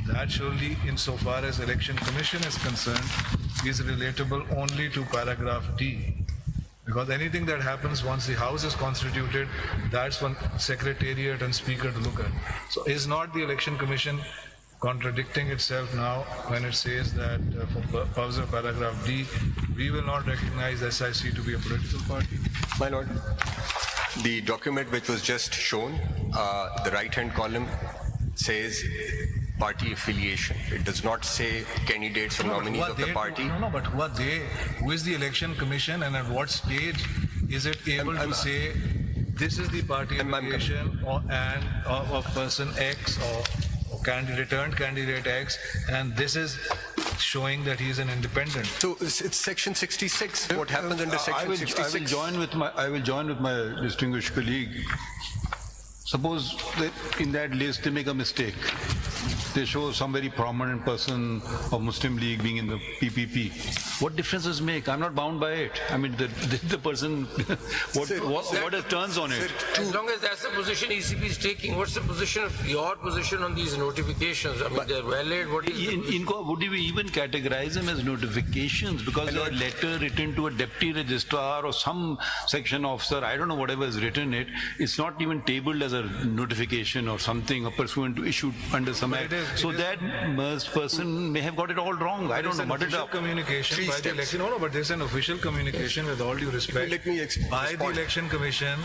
that. Surely, insofar as Election Commission is concerned, is relatable only to paragraph D. Because anything that happens once the House is constituted, that's for Secretariat and Speaker to look at. So is not the Election Commission contradicting itself now when it says that for purpose of paragraph D, we will not recognize SIC to be a political party? My Lord, the document which was just shown, the right-hand column says party affiliation. It does not say candidates or nominees of the party. No, but who are they? Who is the Election Commission, and at what stage is it able to say this is the party affiliation of person X or returned candidate X, and this is showing that he is an independent? So it's section 66. What happens under section 66? I will join with my distinguished colleague. Suppose that in that list they make a mistake. They show some very prominent person of Muslim League being in the PPP. What difference does it make? I'm not bound by it. I mean, the person, what it turns on it. As long as that's the position ECB is taking, what's the position of your position on these notifications? I mean, they're valid. What is Would we even categorize them as notifications? Because a letter written to a deputy registrar or some section officer, I don't know, whatever is written it, it's not even tabled as a notification or something, or pursuant to issued under some act. So that person may have got it all wrong. I don't know. Muddled up. Communication by the election. No, but there's an official communication, with all due respect, by the Election Commission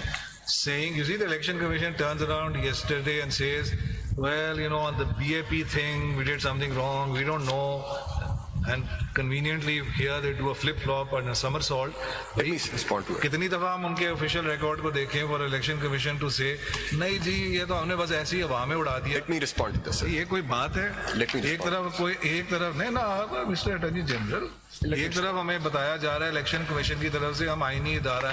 saying, you see, the Election Commission turns around yesterday and says, well, you know, on the BAP thing, we did something wrong, we don't know. And conveniently here they do a flip-flop and a somersault. Let me respond to it. कितनी दफा हम उनके official record को देखें for election commission to से नहीं जी ये तो हमने बस ऐसी हवा में उड़ा दिया. Let me respond to this, sir. ये कोई बात है? एक तरफ नहीं ना मिस्टर अटॉर्नी जनरल, एक तरफ हमें बताया जा रहा है इलेक्शन कमीशन की तरफ से हम आईनी इदारा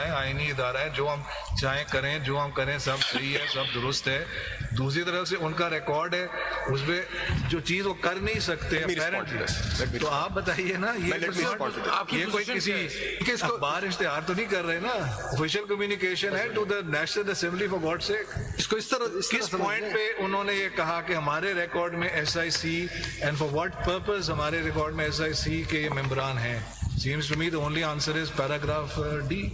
है, जो हम चाहें करें, जो हम करें सब सही है, सब दुरुस्त है. दूसरी तरफ से उनका रिकॉर्ड है, उसमें जो चीज वो कर नहीं सकते अपेरेंटली. तो आप बताइए ना, ये कोई किसी अखबार इश्तेहार तो नहीं कर रहे ना. ऑफिशियल कम्युनिकेशन है to the national assembly for god sake. इसको इस तरह किस पॉइंट पे उन्होंने ये कहा कि हमारे रिकॉर्ड में SIC and for what purpose हमारे रिकॉर्ड में SIC के ये मेंबरान हैं? Seems to me the only answer is paragraph D.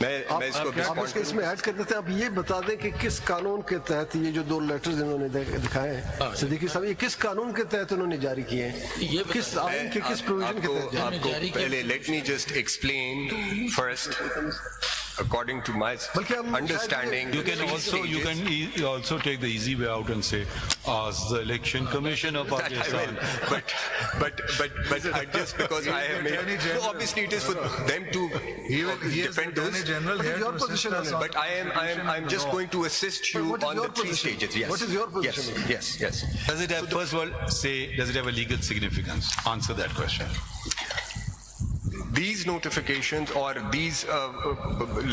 मैं इसको इसमें ऐड कर देते हैं. आप ये बता दें कि किस कानून के तहत ये जो 2 लेटर्स इन्होंने दिखाए हैं सिद्दीकी साहब, ये किस कानून के तहत उन्होंने जारी किए हैं, किस आइन के किस प्रोविजन के तहत? पहले let me just explain first according to my understanding, You can also take the easy way out and say, ask the Election Commission of that I Pakistan. will. But just because I have made, no, obviously it is for them to defend those. Your position on it. But I'm just going to assist you But what is on your the three position? stages. Yes. What is your position? Yes. Does it have, first of all, does it have a legal significance? Answer that question. These notifications or these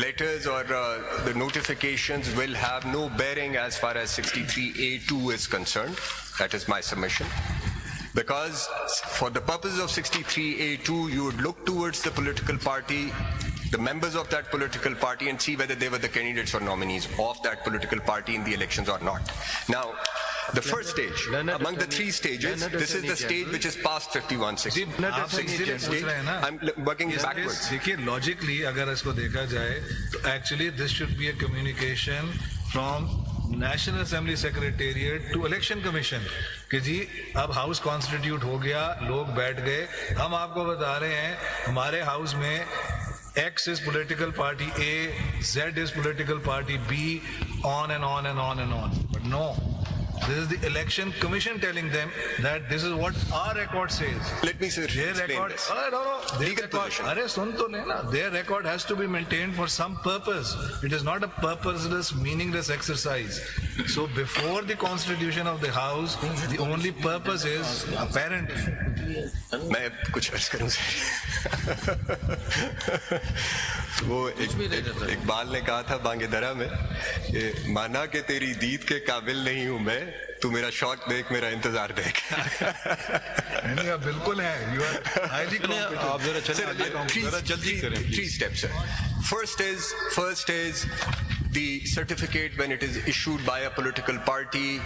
letters or the notifications will have no bearing as far as 63A2 is concerned. That is my submission. Because for the purpose of 63A2, you would look towards the political party, the members of that political party, and see whether they were the candidates or nominees of that political party in the elections or not. Now, the first stage, among the three stages, this is the stage which is past 51-6. आप इसीलिए पूछ रहे हैं ना, I'm working backwards. देखिए logically अगर इसको देखा जाए तो actually this should be a communication from national assembly secretariat to election commission कि जी अब हाउस कॉन्स्टिट्यूट हो गया, लोग बैठ गए, हम आपको बता रहे हैं हमारे हाउस में X is political party A, Z is political party B, on and on and on and on. But no, this is the election commission telling them that this is what our record says. Let me Their explain record, this. their Legal record, position. अरे सुन तो लेना, their record has to be maintained for some purpose. It is not a purposeless, meaningless exercise. So before the constitution of the house, the only purpose is apparently. मैं कुछ अर्ज करूं वो इकबाल ने कहा था बांगेदरा में कि माना कि तेरी दीद के काबिल नहीं हूं मैं, तू मेरा शौक देख, मेरा इंतजार देख. नहीं, आप बिल्कुल है. You are highly competent. आप जरा जल्दी करें. Three steps, sir. First is the certificate when it is issued by a political party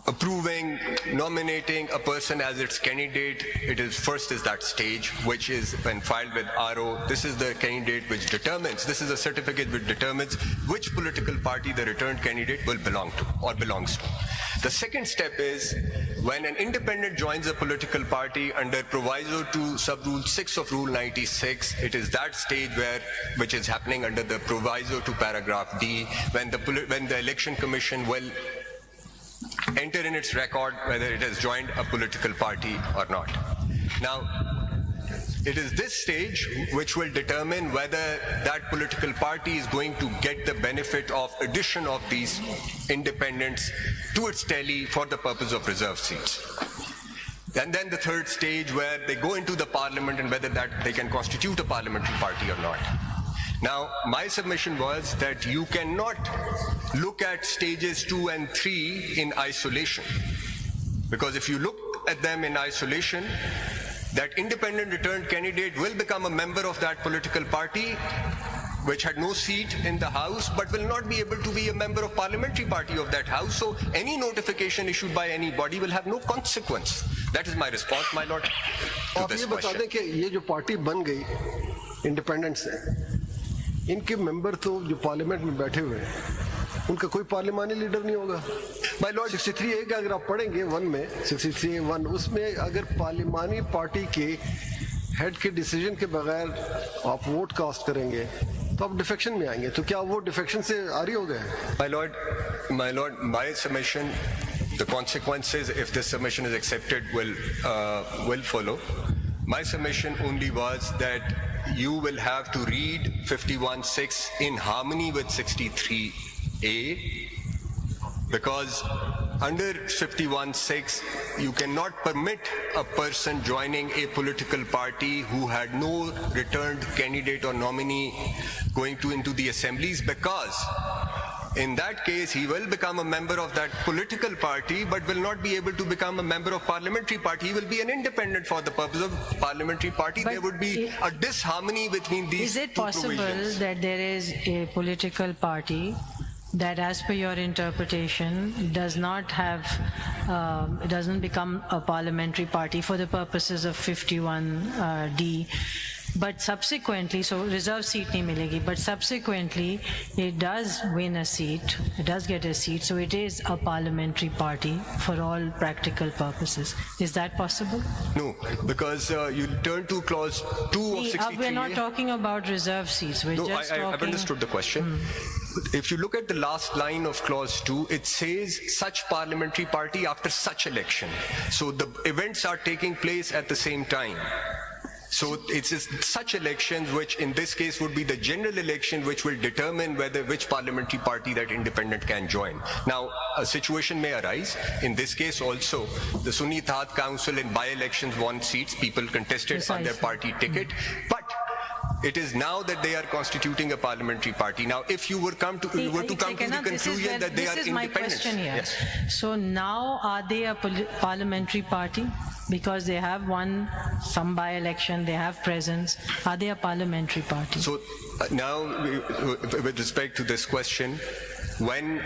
approving, nominating a person as its candidate. It is first is that stage, which is when filed with RO. This is the candidate which determines, this is a certificate which determines which political party the returned candidate will belong to or belongs to. The second step is when an independent joins a political party under proviso to sub-rule 6 of Rule 96, it is that stage which is happening under the proviso to paragraph D, when the election commission will enter in its record whether it has joined a political party or not. Now, it is this stage which will determine whether that political party is going to get the benefit of addition of these independents to its tally for the purpose of reserved seats. And then the third stage where they go into the parliament and whether that they can constitute a parliamentary party or not. Now, my submission was that you cannot look at stages 2 and 3 in isolation. Because if you look at them in isolation, that independent returned candidate will become a member of that political party which had no seat in the house but will not be able to be a member of parliamentary party of that house. So any notification issued by anybody will have no consequence. That is my response, my lord, to आप this ये बता question. दें कि ये जो party बन गई independent से, इनके मेंबर तो जो पार्लियामेंट में बैठे हुए हैं, उनका कोई पार्लियामानी लीडर नहीं होगा. My lord, 63A का अगर आप पढ़ेंगे 1 में 63A1 उसमें अगर पार्लियामानी पार्टी के हेड के डिसीजन के बगैर आप वोट कास्ट करेंगे तो आप डिफेक्शन में आएंगे. तो क्या वो डिफेक्शन से आरी हो गए? My lord, my submission, the consequences if this submission is accepted will follow. My submission only was that you will have to read 51(6) in harmony with 63A, because under 51(6) you cannot permit a person joining a political party who had no returned candidate or nominee going into the assemblies, because in that case, he will become a member of that political party, but will not be able to become a member of parliamentary party. He will be an independent for the purpose of parliamentary party. But there would be a disharmony between these Is it two possible provisions. that there is a political party that, as per your interpretation, doesn't become a parliamentary party for the purposes of 51D, But subsequently, so reserve seat nahi milegi, but subsequently it does win a seat, it does get a seat, so it is a parliamentary party for all practical purposes. Is that possible? No, because you turn to clause 2 of 63A. We're not talking about reserve seats, we're No, just I've talking... understood the question. If you look at the last line of clause 2, it says such parliamentary party after such election. So the events are taking place at the same time. So it's just such elections, which in this case would be the general election, which will determine which parliamentary party that independent can join. Now, a situation may arise. In this case also, the Sunni Ittehad Council in by-elections won seats. People contested on their party ticket. But it is now that they are constituting a parliamentary party. Now, if you were to come to the conclusion that they are independent. This is my question here. Yes. So now are they a parliamentary party? Because they have won some by-election, they have presence. Are they a parliamentary party? So now, with respect to this question, when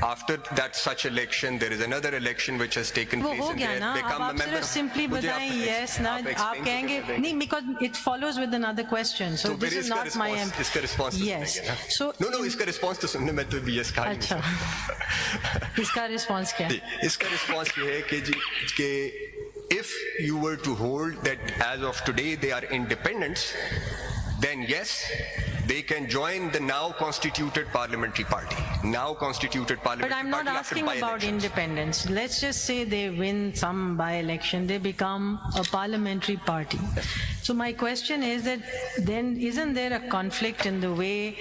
after that such election, there is another election which has taken place and they have become a member. Simply बताएं yes ना आप कहेंगे नहीं because it follows with another question. So this is not my इसका response yes. So no इसका response तो सुनने में तो भी yes कहा अच्छा इसका response क्या है? इसका response ये है कि if you were to hold that as of today they are independents, then yes, they can join the now constituted parliamentary party. Now constituted parliamentary party. But I'm not asking about independence. Let's just say they win some by-election, they become a parliamentary party. So my question is that then isn't there a conflict in the way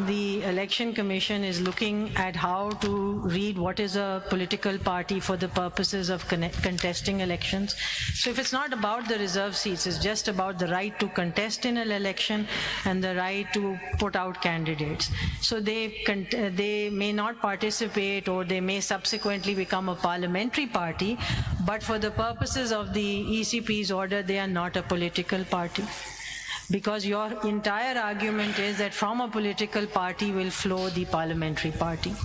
the Election Commission is looking at how to read what is a political party for the purposes of contesting elections? So if it's not about the reserve seats, it's just about the right to contest in an election and the right to put out candidates. So they may not participate or they may subsequently become a parliamentary party, but for the purposes of the ECP's order, they are not a political party. Because your entire argument is that from a political party will flow the parliamentary party.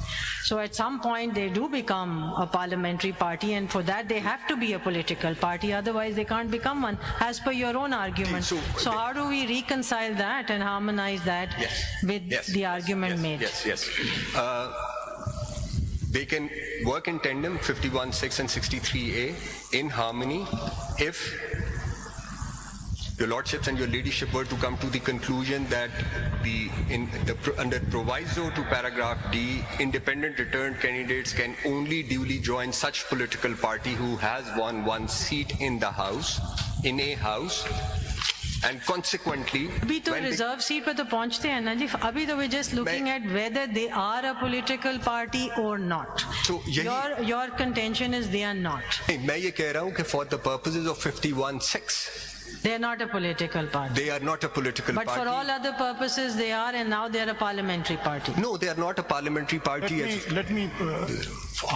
So at some point they do become a parliamentary party, and for that they have to be a political party, otherwise they can't become one, as per your own argument. So how do we reconcile that and harmonize that with the argument made? Yes. They can work in tandem, 51(6) and 63A, in harmony, if your lordships and your ladyship were to come to the conclusion that under proviso to paragraph D, independent returned candidates can only duly join such political party who has won one seat in the house, in a house, and consequently अभी तो reserve seat पे तो पहुंचते हैं ना जी. अभी तो we're just looking at whether they are a political party or not. So your contention is they are not. मैं ये कह रहा हूँ कि for the purposes of 51(6), they are not a political party. They are not a political but party. But for all other purposes they are, and now they are a parliamentary party. No, they are not a parliamentary party. Let me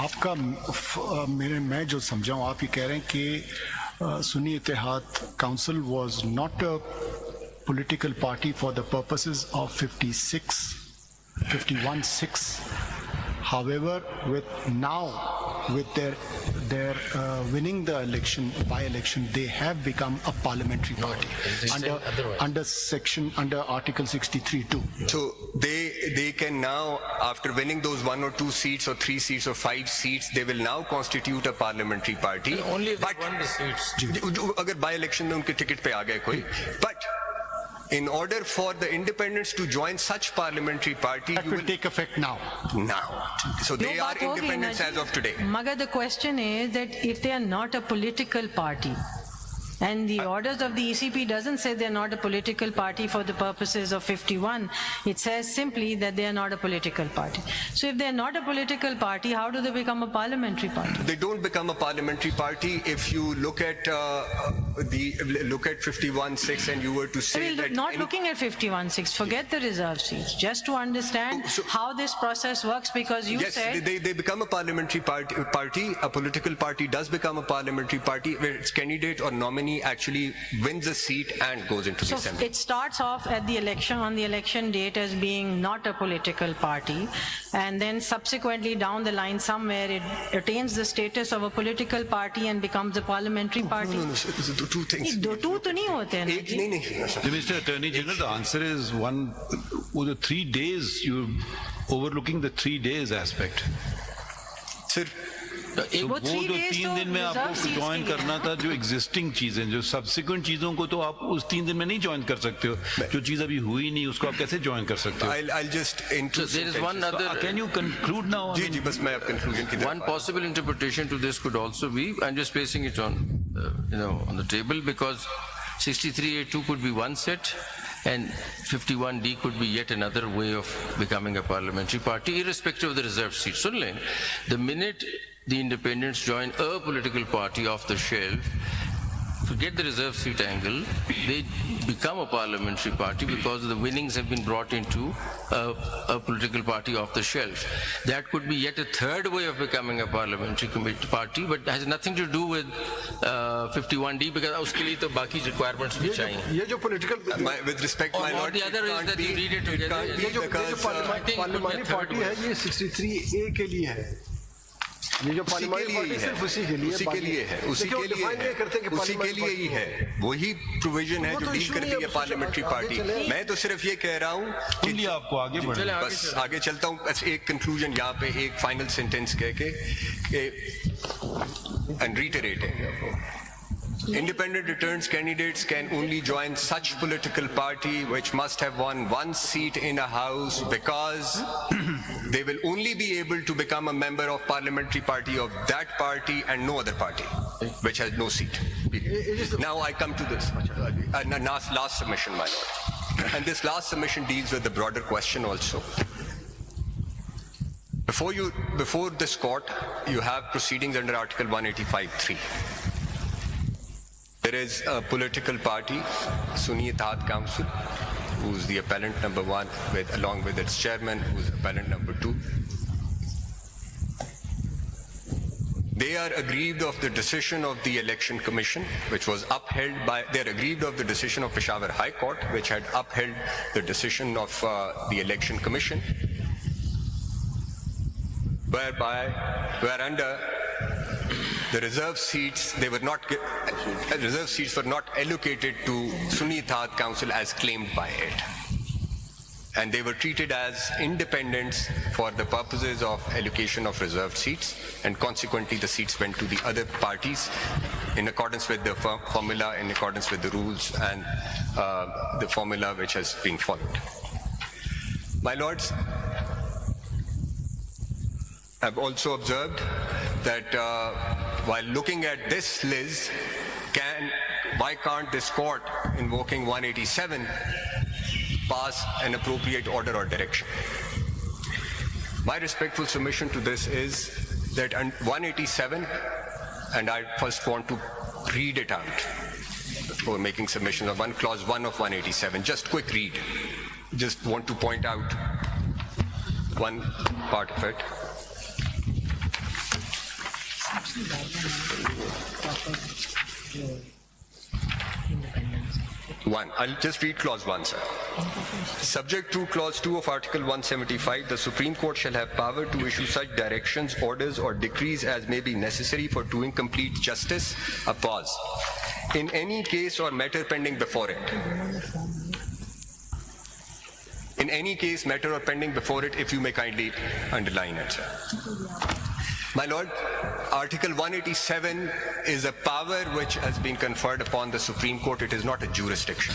आपका मैं जो समझाऊं, आप ये कह रहे हैं कि Sunni Ittehad Council was not a political party for the purposes of 51(6). However, with their winning the election, by-election, they have become a parliamentary party under Article 63(2). So they can now, after winning those 1 or 2 seats or 3 seats or 5 seats, they will now constitute a parliamentary party. Only if they won the seats. अगर by-election में उनके ticket पे आ गए कोई, but in order for the independents to join such parliamentary party, that will take effect now. So they are independents as of today. Magar, the question is that if they are not a political party, and the orders of the ECP doesn't say they're not a political party for the purposes of 51. It says simply that they are not a political party. So if they're not a political party, how do they become a parliamentary party? They don't become a parliamentary party if you look at 51(6) and you were to say that... Not looking at 51(6), forget the reserve seats, just to understand how this process works, because you said... Yes, they become a parliamentary party. A political party does become a parliamentary party where its candidate or nominee nominee actually wins a seat and goes into the So assembly. it starts off at the election, on the election date as being not a political party, and then subsequently down the line somewhere it attains the status of a political party and becomes a parliamentary party. No, sir, these are the two things. दो to तो नहीं होते हैं ना एक जी? नहीं, sir. Mr. Attorney General, the answer is one, with the 3 days, you're overlooking the 3 days aspect. Sir, तो वो 3 जो days 3 तो दिन में reserve आपको seats ज्वाइन के लिए करना है था, जो एग्जिस्टिंग चीजें, जो सब्सिक्वेंट चीजों को तो आप उस 3 दिन में नहीं ज्वाइन कर सकते हो. जो चीज अभी हुई नहीं उसको आप कैसे ज्वाइन कर सकते हो? I'll just into. So there is one other. Can you conclude now? I ji mean, जी बस मैं अब conclusion की तरफ One आ रहा हूं. possible interpretation to this could also be, I'm just placing it on, on the table, because 63A2 could be one set, and 51D could be yet another way of becoming a parliamentary party, irrespective of the reserved seat. So, the minute the independents join a political party off the shelf, forget the reserved seat angle, they become a parliamentary party because the winnings have been brought into a political party off the shelf. That could be yet a third way of becoming a parliamentary party, but has nothing to do with 51D, because उसके लिए तो बाकी requirements भी चाहिए. ये जो political With respect, my Or lord, the other it is can't that you be- read it it together. can't be ये जो because, पार्लिमानी पार्टी है ये 63A के लिए है. ये जो उसी के पार्लिमानी लिए पार्टी ही है, सिर्फ उसी के लिए उसी के लिए है, उसी के लिए define नहीं करते कि है, उसी के parliamentary लिए ही party है, वही प्रोविजन है वो जो तो डील issue करती नहीं है है, पार्लियामेंट्री आगे पार्टी. चले. मैं तो सिर्फ ये कह रहा हूँ कि only आपको आगे बढ़ना. बस आगे चलता हूँ. बस एक कंक्लूजन यहाँ पे एक फाइनल सेंटेंस कह के and reiterating. Independent returns candidates can only join such political party which must have won one seat in a house, because they will only be able to become a member of parliamentary party of that party and no other party which has no seat. Now I come to this last submission, my lord. And this last submission deals with the broader question also. Before this court, you have proceedings under Article 185(3). There is a political party, Sunni Ittehad Council, who's the appellant number 1, along with its chairman, who's appellant number 2. They are aggrieved of the decision of the Election Commission, which was upheld by, they are aggrieved of the decision of Peshawar High Court, which had upheld the decision of the Election Commission, whereunder the reserve seats, reserve seats were not allocated to Sunni Ittehad Council as claimed by it. And they were treated as independents for the purposes of allocation of reserved seats, and consequently the seats went to the other parties in accordance with the formula, in accordance with the rules and the formula which has been followed. My lords, I've also observed that while looking at this list, why can't this court, invoking 187, pass an appropriate order or direction? My respectful submission to this is that 187, and I first want to read it out before making submission of clause 1 of 187, just quick read. Just want to point out one part of it. I'll just read clause 1, sir. Subject to clause 2 of Article 175, the Supreme Court shall have power to issue such directions, orders, or decrees as may be necessary for doing complete justice. A pause. In any case or matter pending before it. In any case, matter or pending before it, if you may kindly underline it, sir. My lord, Article 187 is a power which has been conferred upon the Supreme Court. It is not a jurisdiction.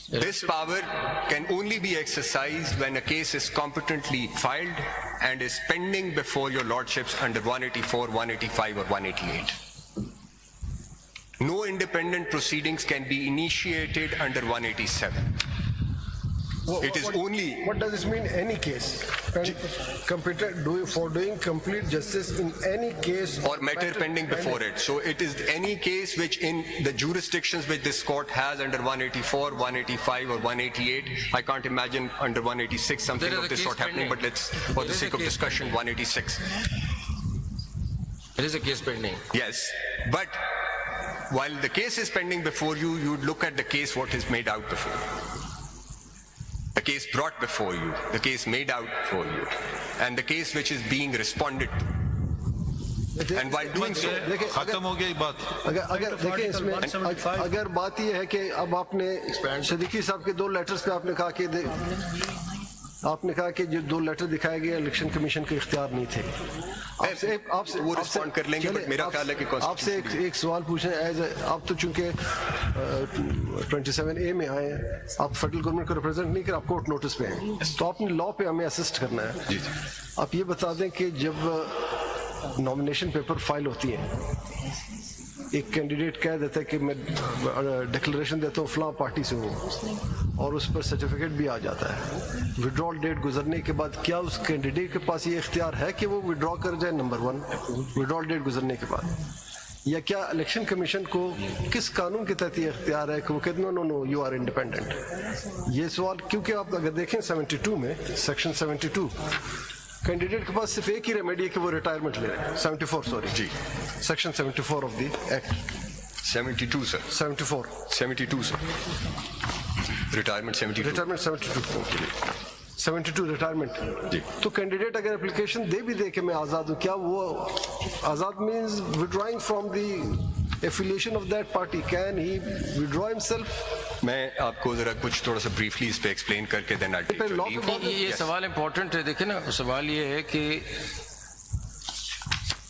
This power can only be exercised when a case is competently filed and is pending before your lordships under 184, 185, or 188. No independent proceedings can be initiated under 187. It is only... What does this mean, any case? For doing complete justice in any case... Or matter pending before it. So it is any case which in the jurisdictions which this court has under 184, 185 or 188, I can't imagine under 186 something of this sort happening, but let's, for the sake of discussion, 186. There is a case pending. Yes, but while the case is pending before you, you would look at the case what is made out before you. The case brought before you, the case made out before you, and the case which is being responded to. And while doing so, खत्म हो गई बात अगर देखिए इसमें अगर बात यह है कि अब आपने सिद्दीकी साहब के 2 लेटर्स पे आपने कहा कि जो 2 लेटर दिखाए गए इलेक्शन कमीशन के इख्तियार नहीं थे। आपसे वो रिस्पॉन्ड कर लेंगे, बट मेरा ख्याल है कि आपसे एक सवाल पूछें एज आप तो चूंकि 27A में आए हैं, आप फेडरल गवर्नमेंट को रिप्रेजेंट नहीं कर, आप कोर्ट नोटिस पे हैं, तो आपने लॉ पे हमें असिस्ट करना है। आप ये बता दें कि जब नॉमिनेशन पेपर फाइल होती है, एक कैंडिडेट कह देता है कि मैं डिक्लेरेशन देता हूँ फलां पार्टी से हूँ और उस पर सर्टिफिकेट भी आ जाता है, विड्रॉल डेट गुजरने के बाद क्या उस कैंडिडेट के पास ये इख्तियार है कि वो विड्रॉ कर जाए? नंबर 1, विड्रॉल डेट गुजरने के बाद, या क्या इलेक्शन कमीशन को किस कानून के तहत ये इख्तियार है कि वो कहते नो यू आर इंडिपेंडेंट? ये सवाल, क्योंकि आप अगर देखें 72 में, सेक्शन 72, कैंडिडेट के पास सिर्फ एक ही रेमेडी है कि वो रिटायरमेंट ले रहे हैं। 74 सॉरी जी, section 74 of the act. 72 sir, 72 sir, retirement 72 retirement जी। तो कैंडिडेट अगर एप्लीकेशन दे के मैं आज़ाद हूँ, क्या वो आज़ाद means withdrawing from the affiliation of that party? Can he withdraw himself? मैं आपको जरा कुछ थोड़ा सा ब्रीफली इस पे एक्सप्लेन करके देना। ये सवाल इम्पोर्टेंट है। देखिए ना, सवाल ये है कि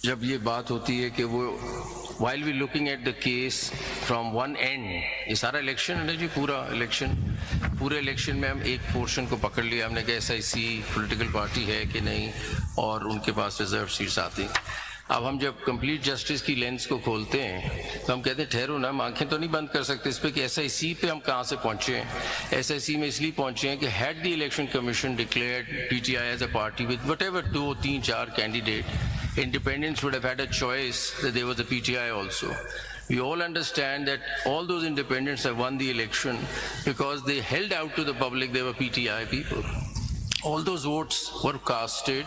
जब ये बात होती है कि वो while we looking at the case from one end, ये सारा इलेक्शन है ना जी, पूरे इलेक्शन में हम एक पोर्शन को पकड़ लिया, हमने कहा SIC पॉलिटिकल पार्टी है कि नहीं और उनके पास रिजर्व सीट्स आती। अब हम जब कंप्लीट जस्टिस की लेंस को खोलते हैं तो हम कहते हैं ठहरो ना, हम आंखें तो नहीं बंद कर सकते इस पे कि SIC पे हम कहाँ से पहुंचे हैं। SIC में इसलिए पहुंचे हैं कि had the election commission declared PTI as a party with whatever 2, 3, 4 candidate, independents would have had a choice that there was a PTI also. We all understand that all those independents have won the election because they held out to the public they were PTI people. All those votes were casted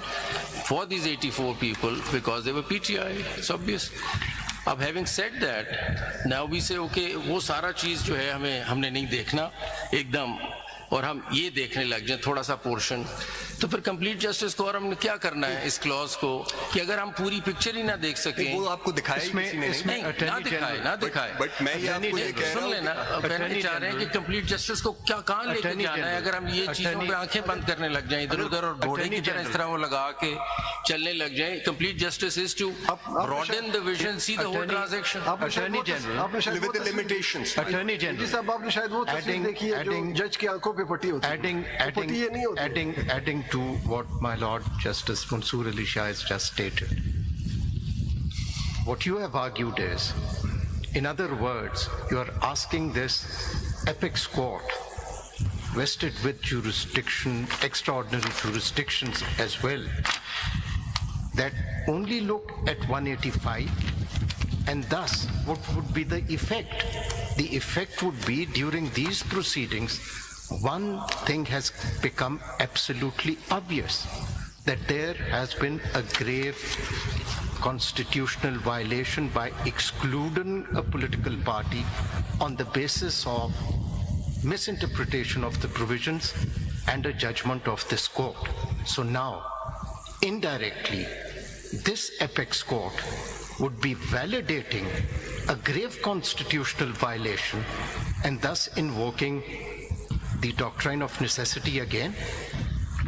for these 84 people because they were PTI. It's obvious. अब having said that, now we say okay, वो सारा चीज जो है हमने नहीं देखना एकदम, और हम ये देखने लग जाए थोड़ा सा पोर्शन, तो फिर कंप्लीट जस्टिस को और हमने क्या करना है इस क्लॉज को कि अगर हम पूरी पिक्चर ही ना देख सकें, वो आपको दिखाया ना दिखाए। बट मैं ये आपको ये कह रहा हूं, सुन लेना, कहना चाह रहे हैं कि कंप्लीट जस्टिस को क्या कहां लेके जाना है। अगर हम ये चीजों पे आंखें बंद करने लग जाएं इधर उधर और घोड़े की तरह इस तरह वो लगा के चलने लग जाएं, complete justice is to broaden the vision, see the whole transaction. Attorney general with the limitations, attorney general जी साहब, आपने शायद वो तस्वीर देखी है जो जज की आंखों पे पट्टी होती है, adding to what my Lord Justice Mansoor Ali Shah has just stated. What you have argued is, in other words, you are asking this apex court, vested with jurisdiction, extraordinary jurisdictions as well, that only look at 185, and thus what would be the effect? The effect would be during these proceedings, one thing has become absolutely obvious, that there has been a grave constitutional violation by excluding a political party on the basis of misinterpretation of the provisions and a judgment of this court. So now, indirectly, this apex court would be validating a grave constitutional violation and thus invoking the doctrine of necessity again.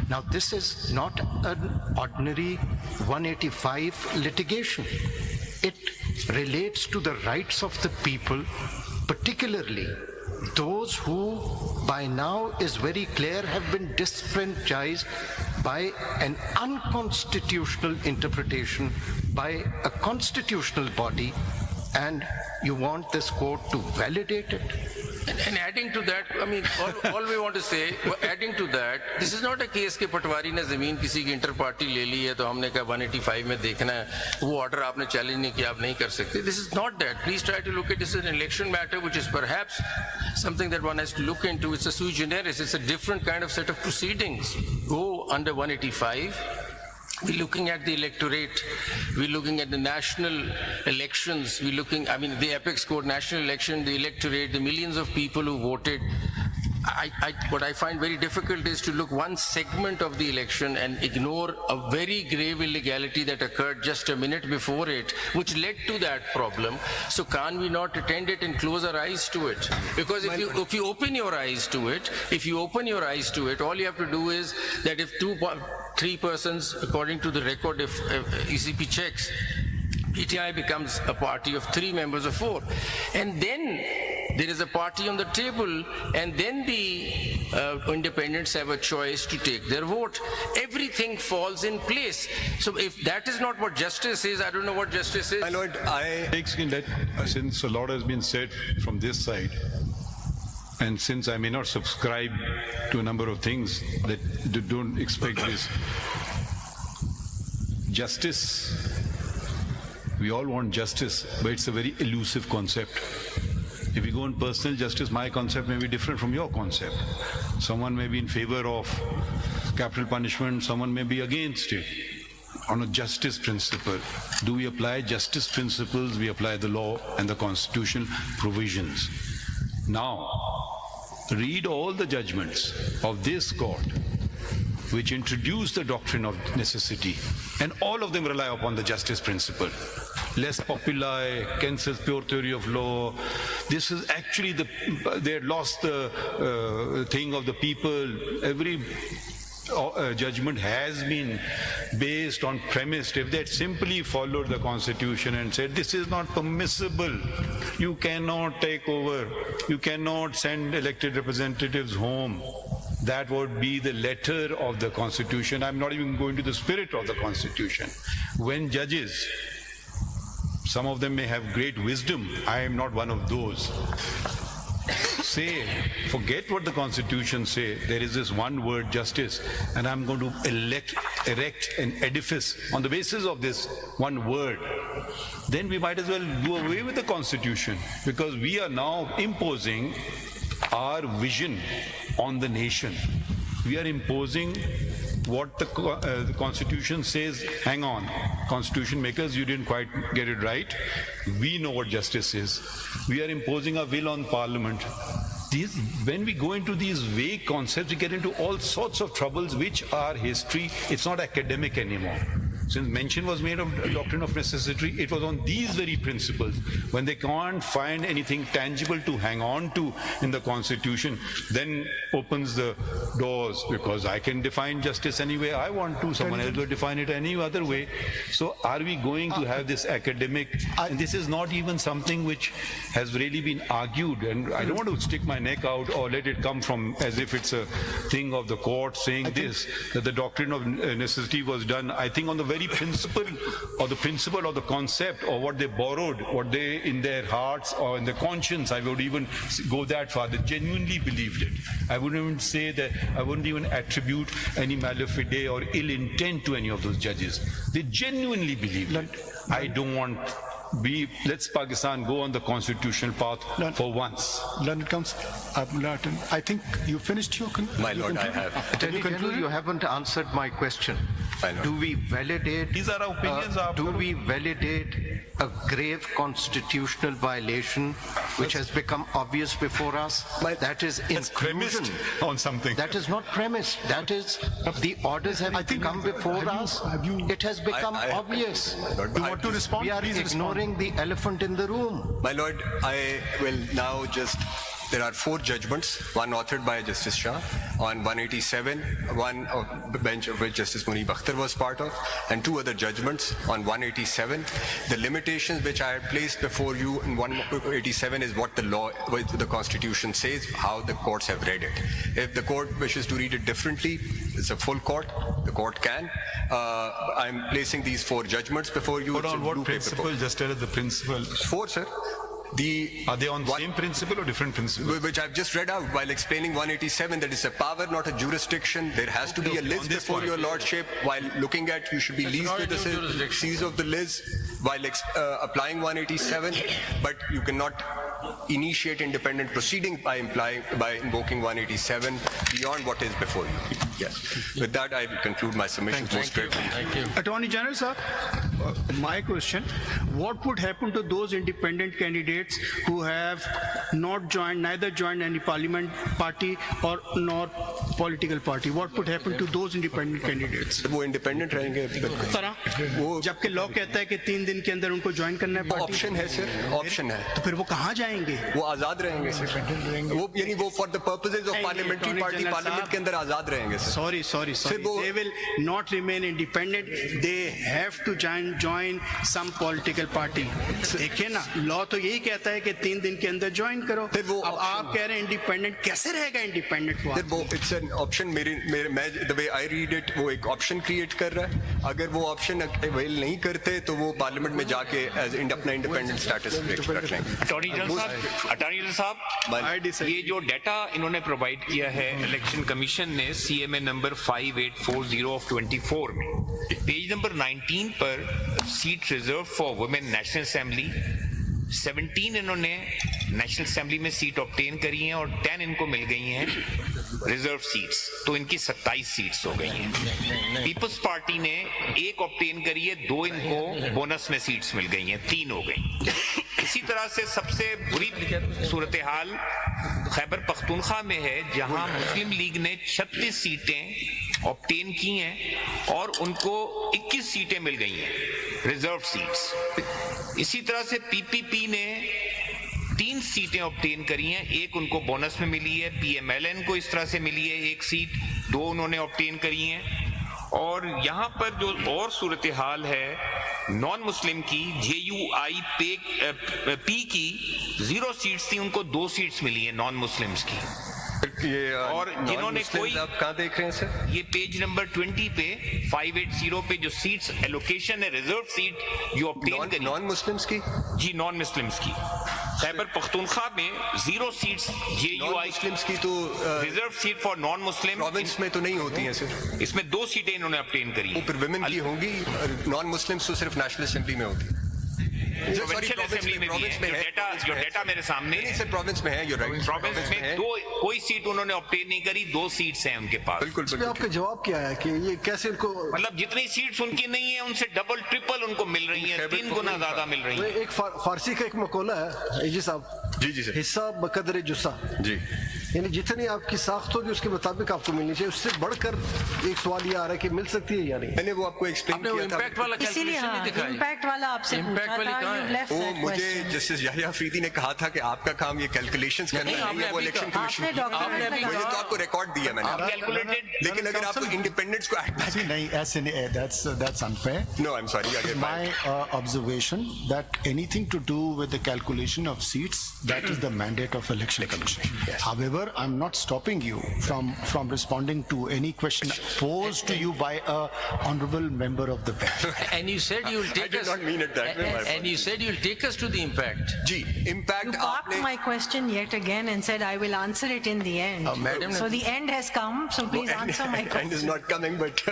Now this is not an ordinary 185 litigation. It relates to the rights of the people, particularly those who by now is very clear have been disenfranchised by an unconstitutional interpretation by a constitutional body, and you want this court to validate it. And adding to that, I mean, all we want to say, adding to that, this is not a case कि पटवारी ने जमीन किसी की inter party ले ली है तो हमने कहा 185 में देखना है, वो ऑर्डर आपने चैलेंज नहीं किया, आप नहीं कर सकते. This is not that. Please try to look at this as an election matter, which is perhaps something that one has to look into. It's a sui generis. It's a different kind of set of proceedings. Go under 185. We're looking at the electorate, we're looking at the national elections, the apex court, national election, the electorate, the millions of people who voted. What I find very difficult is to look one segment of the election and ignore a very grave illegality that occurred just a minute before it, which led to that problem. So can we not attend it and close our eyes to it? Because if you open your eyes to it, all you have to do is that if 3 persons, according to the record, if ECP checks, PTI becomes a party of 3 members of 4. And then there is a party on the table, and then the independents have a choice to take their vote. Everything falls in place. So if that is not what justice is, I don't know what justice is. My lord, since a lot has been said from this side, and since I may not subscribe to a number of things that don't expect this, justice, we all want justice, but it's a very elusive concept. If you go on personal justice, my concept may be different from your concept. Someone may be in favor of capital punishment, someone may be against it. On a justice principle, do we apply justice principles? We apply the law and the constitutional provisions. Now, read all the judgments of this court which introduce the doctrine of necessity, and all of them rely upon the justice principle. Les populi, Keynes's pure theory of law. This is actually they had lost the thing of the people. Every judgment has been based on premise. If they had simply followed the constitution and said, this is not permissible, you cannot take over, you cannot send elected representatives home, that would be the letter of the constitution. I'm not even going to the spirit of the constitution. When judges, some of them may have great wisdom, I am not one of those, say, forget what the constitution say, there is this one word, justice, and I'm going to erect an edifice on the basis of this one word, then we might as well do away with the constitution, because we are now imposing our vision on the nation. We are imposing what the constitution says. Hang on, constitution makers, you didn't quite get it right. We know what justice is. We are imposing our will on parliament. When we go into these vague concepts, we get into all sorts of troubles which are history. It's not academic anymore. Since mention was made of doctrine of necessity, it was on these very principles. When they can't find anything tangible to hang on to in the constitution, then opens the doors, because I can define justice any way I want to, someone else will define it any other way. So are we going to have this academic, and this is not even something which has really been argued, and I don't want to stick my neck out or let it come from as if it's a thing of the court saying this, that the doctrine of necessity was done, I think on the very principle or the concept, or what they borrowed, what they in their hearts or in their conscience, I would even go that far, they genuinely believed it. I wouldn't even say that, I wouldn't even attribute any malafide or ill intent to any of those judges. They genuinely believed it. I don't want let's Pakistan go on the constitutional path for once. London Council, I think you finished your My lord, I have. Attorney General, you haven't answered my question. Do we validate? These are our opinions. Do we validate a grave constitutional violation which has become obvious before us? That is inclusion on something. That is not premised. That is the orders have come before us. It has become obvious. You want to respond? We are ignoring the elephant in the room. My lord, I will now there are 4 judgments, one authored by Justice Shah on 187, one of the bench of which Justice Munib Akhtar was part of, and 2 other judgments on 187. The limitations which I have placed before you in 187 is what the Constitution says, how the courts have read it. If the court wishes to read it differently, it's a full court, the court can. I'm placing these 4 judgments before you. But on what principle? Just tell us the principle. 4, sir. Are they on the same principle or different principle? Which I've just read out while explaining 187, that it's a power, not a jurisdiction. There has to be a list before your lordship. While looking at, you should be leased with the seize of the list while applying 187, but you cannot initiate independent proceeding by invoking 187 beyond what is before you. Yes. With that, I will conclude my submission most gratefully. Thank you. Attorney General, sir, my question, what would happen to those independent candidates who have neither joined any parliament party or nor political party? What would happen to those independent candidates? वो independent रहेंगे तरह जबकि law कहता है कि 3 दिन के अंदर उनको ज्वाइन करना है पार्टी। ऑप्शन है सर, ऑप्शन है। तो फिर वो कहाँ जाएंगे? वो आजाद रहेंगे सर। वो यानी वो for the purposes of parliamentary party parliament के अंदर आजाद रहेंगे sir. Sorry. They will not remain independent. They have to join some political party. देखिए ना, लॉ तो यही कहता है कि 3 दिन के अंदर ज्वाइन करो। अब आप कह रहे हैं इंडिपेंडेंट, कैसे रहेगा इंडिपेंडेंट? वो इट्स एन ऑप्शन, मैं the way I read it, वो एक ऑप्शन क्रिएट कर रहा है। अगर वो ऑप्शन अवेल नहीं करते तो वो पार्लियामेंट में जाके एज अपना इंडिपेंडेंट स्टेटस रख लेंगे। अटॉर्नी जनरल साहब, ये जो डाटा इन्होंने प्रोवाइड किया है इलेक्शन कमीशन ने CMA नंबर 5840 ऑफ 24 में, पेज नंबर 19 पर seat reserve for women national assembly 17 इन्होंने नेशनल असेंबली में सीट ऑब्टेन करी हैं और 10 इनको मिल गई हैं रिजर्व सीट्स, तो इनकी 27 सीट्स हो गई हैं। पीपल्स पार्टी ने 1 ऑब्टेन करी है, 2 इनको बोनस में सीट्स मिल गई हैं, 3 हो गई। इसी तरह से सबसे बुरी सूरत हाल खैबर पख्तूनख्वा में है, जहां मुस्लिम लीग ने 36 सीटें ऑब्टेन की हैं और उनको 21 सीटें मिल गई हैं रिजर्व सीट्स। इसी तरह से PPP ने 3 सीटें ऑब्टेन करी हैं, 1 उनको बोनस में मिली है, PMLN को इस तरह से मिली है 1 सीट, 2 उन्होंने ऑब्टेन करी हैं। और यहाँ पर जो और सूरत हाल है नॉन मुस्लिम की, JUIP की 0 सीट्स थी, उनको 2 सीट्स मिली है नॉन मुस्लिम्स की। ये और जिन्होंने कोई, आप कहाँ देख रहे हैं सर? ये पेज नंबर 20 पे 580 पे जो सीट्स एलोकेशन है, रिजर्व सीट जो ऑब्टेन करी नॉन मुस्लिम्स की, जी नॉन मुस्लिम्स की, खैबर पख्तूनख्वा में 0 सीट्स JUI मुस्लिम्स की, तो reserve seat for non Muslim province में तो नहीं होती हैं सर। इसमें 2 सीटें इन्होंने ऑब्टेन करी वो फिर विमेन की होंगी, नॉन मुस्लिम्स तो सिर्फ नेशनल असेंबली में होती है। प्रोविंशियल असेंबली में भी है, जो डेटा मेरे सामने है। सर प्रोविंस में है, you're right, प्रोविंस में कोई सीट उन्होंने ऑब्टेन नहीं करी, 2 सीट्स हैं उनके पास। बिल्कुल। आपका जवाब क्या है कि ये कैसे इनको, मतलब जितनी सीट्स उनकी नहीं है उनसे डबल ट्रिपल उनको मिल रही है, 3 गुना ज्यादा मिल रही है। एक फारसी का एक मकौला है जी साहब, जी सर, हिस्सा बकदर जुस्सा, जी, यानी जितनी आपकी साख्त होगी उसके मुताबिक आपको मिलनी चाहिए। उससे बढ़कर एक सवाल ये आ रहा है कि मिल सकती है या नहीं। मैंने वो आपको एक्सप्लेन किया था, इम्पैक्ट वाला कैलकुलेशन नहीं दिखाया। इम्पैक्ट वाला आपसे इम्पैक्ट वाली कहाँ है? वो मुझे जस्टिस याहिया अफरीदी ने कहा था कि आपका काम ये कैलकुलेशंस करना नहीं है, वो इलेक्शन कमीशन की। मुझे तो आपको रिकॉर्ड दिया मैंने, लेकिन अगर आपको इंडिपेंडेंस को नहीं, ऐसे नहीं, that's unfair. No, I'm sorry. My observation that anything to do with the calculation of seats, that is the mandate of election commission. Yes. However, I'm not stopping you from responding to any question posed to you by a honorable member of the bench. And you said you will take us. I did not mean it that way. And you said you will take us to the impact. जी, impact You parked आपने my question yet again and said I will answer it in the end. madam, So the end has come, so please answer my end question. is not coming, but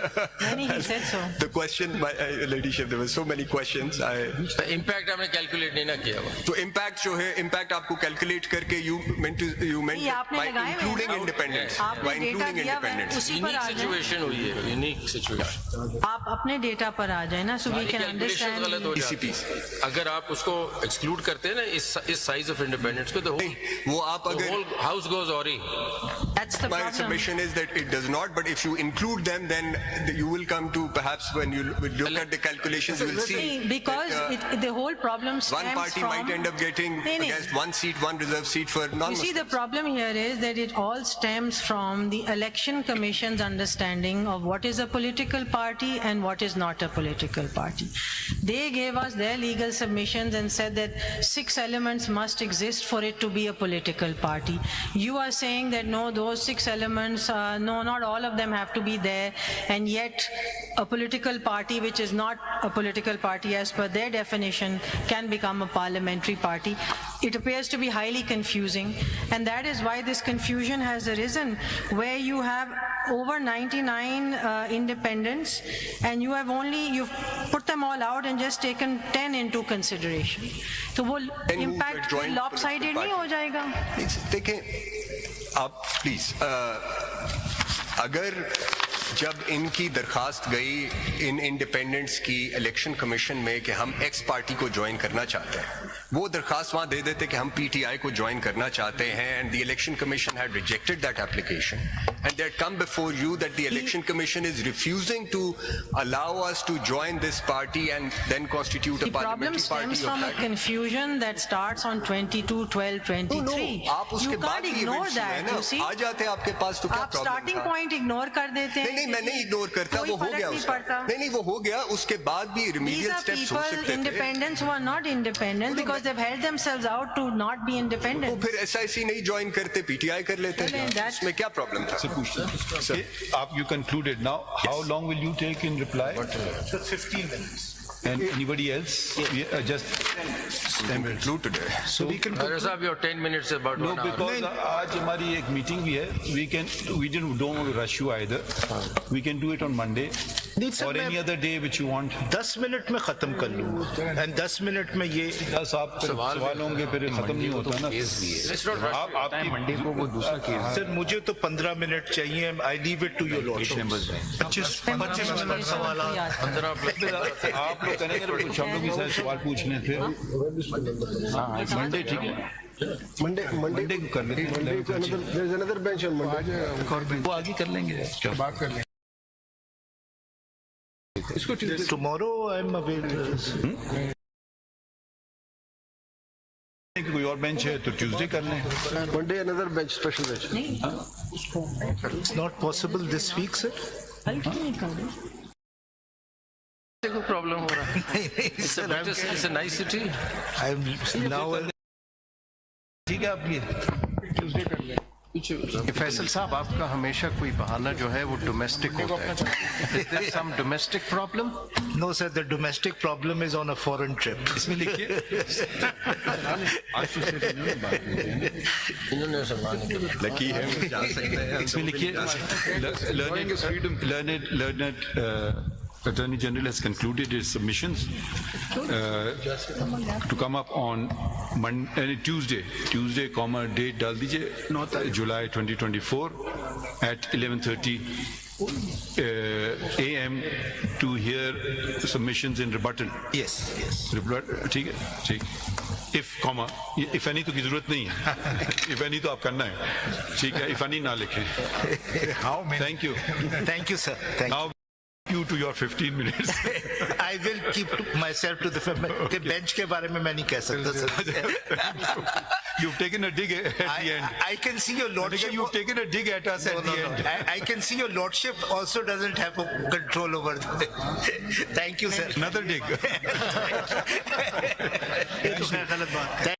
He said so. the question, my ladyship, there were so many questions. Impact आपने calculate नहीं ना किया हुआ। तो impact जो है, impact आपको calculate करके you meant ये आपने by लगाए हुए हैं। including independence, आपने by डेटा including दिया हुआ है, independence. उसी पर यूनिक आ जाए। सिचुएशन हुई है, यूनिक सिचुएशन। आप अपने डेटा पर आ जाए ना, so we can कैलकुलेशन गलत हो understand. जाती है। अगर आप उसको एक्सक्लूड करते हैं ना इस साइज ऑफ इंडिपेंडेंस को, तो वो आप अगर whole house goes awry. That's the My problem. submission is that it does not, but if you include them, then you will come to, perhaps when you look at the calculations, you will see Because that, the whole problem stems one party from... might end up getting नहीं, नहीं. against 1 seat, 1 reserved seat for You see, non-Muslims. the problem here is that it all stems from the Election Commission's understanding of what is a political party and what is not a political party. They gave us their legal submissions and said that 6 elements must exist for it to be a political party. You are saying that no, those 6 elements, no, not all of them have to be there, and yet a political party which is not a political party as per their definition can become a parliamentary party. It appears to be highly confusing, and that is why this confusion has arisen, where you have over 99 independents and you've put them all out and just taken 10 into consideration. तो वो impact lopsided नहीं हो जाएगा? देखें आप please अगर जब इनकी दरखास्त गई इन इंडिपेंडेंट्स की इलेक्शन कमीशन में कि हम एक्स पार्टी को ज्वाइन करना चाहते हैं, वो दरखास्त वहां दे देते कि हम पीटीआई को ज्वाइन करना चाहते हैं, and the election commission had rejected that application and they had come before you that the election commission is refusing to allow us to join this party and then constitute a The problem parliamentary stems party from a of confusion that starts on 22/12/23. आप उसके You बाद can't भी ignore events हुए हैं that, ना, you see. आ जाते हैं आपके पास तो क्या आप प्रॉब्लम starting था? point ignore कर देते हैं. नहीं मैं नहीं इग्नोर करता, कोई वो हो फर्क गया नहीं उसका। पड़ता. नहीं वो हो गया, उसके बाद भी These रिमीडियल are स्टेप्स हो people, सकते थे। independents who are not independent because they've held themselves out to not be वो independent. फिर एसआईसी नहीं ज्वाइन करते, पीटीआई कर लेते चलें, that- इसमें क्या प्रॉब्लम था? आप you concluded now. How long will you take in reply? 15 minutes. And anybody else? Just conclude today. So we can Arya Saab, your 10 minutes is about no, 1 hour. because आज हमारी एक meeting भी है. We don't want to rush you either. We can do it on Monday नहीं sir, or any मैं other day which you want. 10 minute में खत्म कर लूंगा एंड 10 मिनट में ये 10 आप सवाल होंगे फिर खत्म नहीं होता ना. आप मंडे को वो दूसरा केस. सर मुझे तो 15 मिनट चाहिए. I leave it to your lordship. 25 minute सवाल. आप लोग करेंगे तो कुछ हम लोग भी सारे सवाल पूछ लें फिर. मंडे ठीक है. मंडे को कर लेते हैं. there's another bench on Monday. वो आगे कर लेंगे. बात कर लें. Tomorrow I am available. कोई और बेंच है तो ट्यूसडे कर लें. Monday another bench, special bench. It's not possible this week, sir. कोई प्रॉब्लम हो रहा है? It's a nice city. I'm now. ठीक है आप ये फैसल साहब, आपका हमेशा कोई बहाना जो है वो डोमेस्टिक होता है. Is there some domestic problem? No, sir. The domestic problem is on a foreign trip. इसमें लिखिए. इन्होंने सम्मान नहीं किया. लकी है जा सकते हैं. इसमें लिखिए learned Attorney General has concluded his submissions to come up on Tuesday, date डाल दीजिए July 2024 at 11:30 a.m. to hear submissions in rebuttal. Yes. ठीक है, ठीक. If any तो की जरूरत नहीं है. If any तो आप करना है. ठीक है, if any ना लिखें. How many? Thank you. Thank you, sir. Thank Now you to your 15 minutes. I will keep myself to the के bench के बारे में मैं नहीं कह सकता, sir. You've taken a dig at the end. I can see your lordship. You've taken a dig at us at the end. I can see your lordship also doesn't have control over. Thank you, sir. Another dig. ये तो खैर गलत बात है.